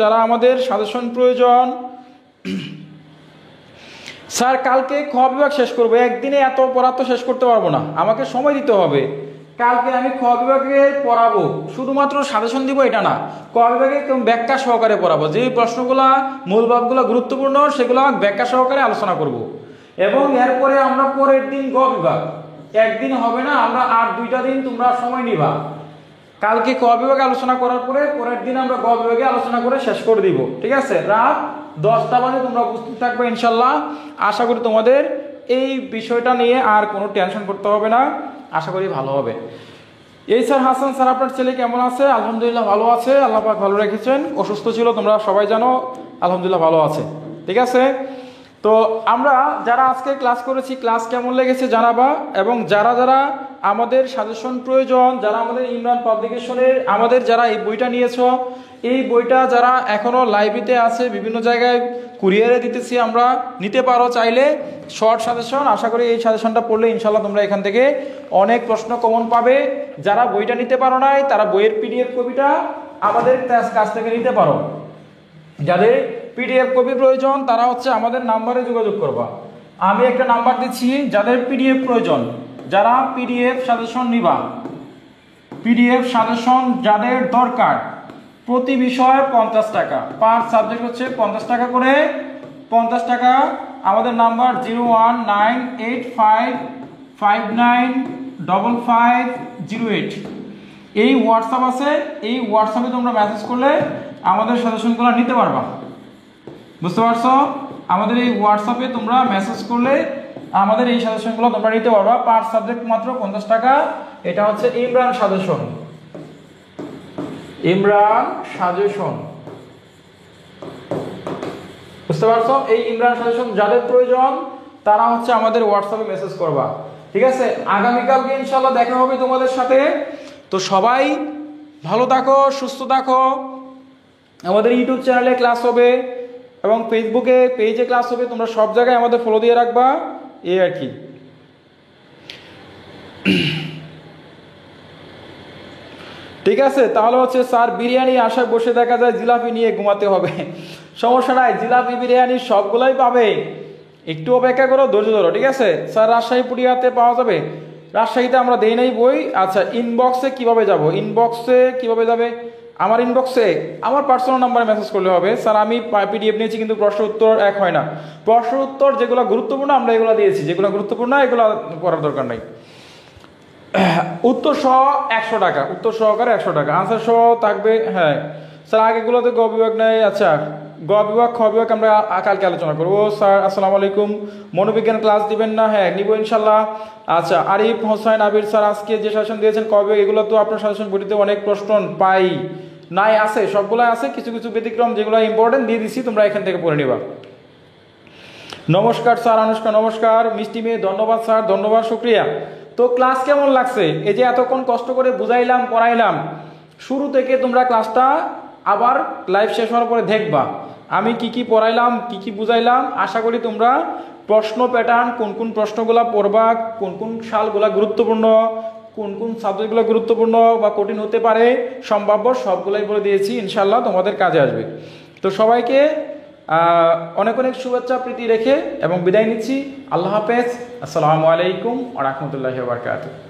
যারা আমাদের সাজেশন প্রয়োজন, স্যার কালকে খ বিভাগ শেষ করবো, একদিনে এত পড়া তো শেষ করতে পারবো না, আমাকে সময় দিতে হবে। কালকে আমি খ বিভাগে পড়াবো, শুধুমাত্র সাজেশন দিব এটা না, ক বিভাগে ব্যাখ্যা সহকারে পড়াবো। যে প্রশ্নগুলা মূল ভাবগুলো গুরুত্বপূর্ণ সেগুলো ব্যাখ্যা সহকারে আলোচনা করব। এবং এরপরে আমরা পরের দিন গ বিভাগ, একদিন হবে না, আমরা আর 2টা দিন তোমরা সময় নিবা। কালকে ক বিভাগে আলোচনা করার পরে পরের দিন আমরা গ বিভাগে আলোচনা করে শেষ করে দিব, ঠিক আছে। রাত 10টা বাজে তোমরা উপস্থিত থাকবে ইনশাল্লাহ। আশা করি তোমাদের এই বিষয়টা নিয়ে আর কোনো টেনশন করতে হবে না, আশা করি ভালো হবে। এই স্যার হাসান স্যার আপনার ছেলে কেমন আছে? আলহামদুলিল্লাহ ভালো আছে, আল্লাহ পাক ভালো রেখেছেন। অসুস্থ ছিল তোমরা সবাই জানো, আলহামদুলিল্লাহ ভালো আছে, ঠিক আছে। তো আমরা যারা আজকে ক্লাস করেছি ক্লাস কেমন লেগেছে জানাবা। এবং যারা যারা আমাদের সাজেশন প্রয়োজন, যারা আমাদের ইমরান পাবলিকেশনের আমাদের যারা এই বইটা নিয়েছো, এই বইটা যারা এখনো লাইব্রেরিতে আছে, বিভিন্ন জায়গায় কুরিয়ারে দিতেছি আমরা, নিতে পারো চাইলে শর্ট সাজেশন। আশা করি এই সাজেশনটা পড়লে ইনশাল্লাহ তোমরা এখান থেকে অনেক প্রশ্ন কমন পাবে। যারা বইটা নিতে পারো নাই তারা বইয়ের পিডিএফ কপিটা আমাদের কাছ থেকে নিতে পারো। যাদের পিডিএফ কপি প্রয়োজন তারা হচ্ছে আমাদের নাম্বারে যোগাযোগ করবা। আমি একটা নাম্বার দিচ্ছি, যাদের পিডিএফ প্রয়োজন, যারা পিডিএফ সাজেশন নিবা, পিডিএফ সাজেশন যাদের দরকার, প্রতি বিষয় 50 টাকা, পার সাবজেক্ট হচ্ছে 50 টাকা করে, 50 টাকা। আমাদের নাম্বার 01985595508। এই হোয়াটসঅ্যাপ আছে, এই হোয়াটসঅ্যাপে তোমরা মেসেজ করলে আমাদের সাজেশনগুলো নিতে পারবা, বুঝতে পারছো। আমাদের এই হোয়াটসঅ্যাপে তোমরা মেসেজ করলে আমাদের এই সাজেশনগুলো তোমরা নিতে পারবা, পার সাবজেক্ট মাত্র 50 টাকা। এটা হচ্ছে ইমরান সাজেশন, বুঝতে পারছো। এই ইমরান সাজেশন যাদের প্রয়োজন তারা হচ্ছে আমাদের হোয়াটসঅ্যাপে মেসেজ করবা, ঠিক আছে। আগামীকালকে ইনশাআল্লাহ দেখা হবে তোমাদের সাথে। তো সবাই ভালো থাকো, সুস্থ থাকো। আমাদের ইউটিউব চ্যানেলে ক্লাস হবে এবং ফেসবুকে পেজে ক্লাস হবে, তোমরা সব জায়গায় আমাদের ফলো দিয়ে রাখবা, এই আর কি। ঠিক আছে, তাহলে হচ্ছে স্যার বিরিয়ানি আশায় বসে দেখা যায় জিলাপি নিয়ে ঘুমাতে হবে। সমস্যা নাই, জিলাপি বিরিয়ানি সবগুলাই পাবে, একটু অপেক্ষা করো, ধৈর্য ধরো। ঠিক আছে স্যার, রাজশাহী পুরিয়াতে পাওয়া যাবে? রাজশাহীতে আমরা দেই নাই বই। আচ্ছা, ইনবক্সে কিভাবে যাব? ইনবক্সে কিভাবে যাবে? আমার ইনবক্সে আমার পার্সোনাল নাম্বারে মেসেজ করলে হবে। স্যার আমি পিডিএফ নিয়েছি কিন্তু প্রশ্ন উত্তর এক হয় না। প্রশ্ন উত্তর যেগুলো গুরুত্বপূর্ণ আমরা এগুলো দিয়েছি, যেগুলো গুরুত্বপূর্ণ এগুলো করার দরকার নাই। উত্তর সহ 100 টাকা, উত্তর সহকারে 100 টাকা, আনসার সহ থাকবে। হ্যাঁ স্যার, আগেগুলোতে গ বিভাগ নেই। আচ্ছা, গ বিভাগ খ বিভাগ আমরা কালকে আলোচনা করবো। স্যার আসসালামু আলাইকুম, মনোবিজ্ঞান ক্লাস দিবেন না? হ্যাঁ নিব ইনশাল্লাহ। আচ্ছা, আরিফ হোসেন আবির স্যার আজকে যে সাজেশন দিয়েছেন ক বিভাগ, এগুলো তো আপনার সাজেশন বইটিতে অনেক প্রশ্ন পাই নাই, আছে সবগুলো আছে, কিছু কিছু ব্যতিক্রম যেগুলো ইম্পর্টেন্ট দিয়ে দিচ্ছি, তোমরা এখান থেকে পড়ে নিবা। নমস্কার স্যার অনুষ্কা, নমস্কার মিষ্টি মেয়ে, ধন্যবাদ স্যার, ধন্যবাদ, শুক্রিয়া। তো ক্লাস কেমন লাগছে? এই যে এতক্ষণ কষ্ট করে বুঝাইলাম পড়াইলাম, শুরু থেকে তোমরা ক্লাসটা আবার লাইভ শেষ হওয়ার পরে দেখবা আমি কি কি পড়াইলাম, কি কি বুঝাইলাম। আশা করি তোমরা প্রশ্ন প্যাটার্ন, কোন কোন প্রশ্নগুলো পড়বা, কোন কোন সালগুলো গুরুত্বপূর্ণ, কোন কোন সাবজেক্টগুলো গুরুত্বপূর্ণ বা কঠিন হতে পারে সম্ভাব্য, সবগুলাই বলে দিয়েছি, ইনশাল্লাহ তোমাদের কাজে আসবে। তো সবাইকে অনেক অনেক শুভেচ্ছা প্রীতি রেখে এবং বিদায় নিচ্ছি। আল্লাহ হাফেজ, আসসালামু আলাইকুম ওয়া রাহমাতুল্লাহি ওয়া বারাকাতুহু।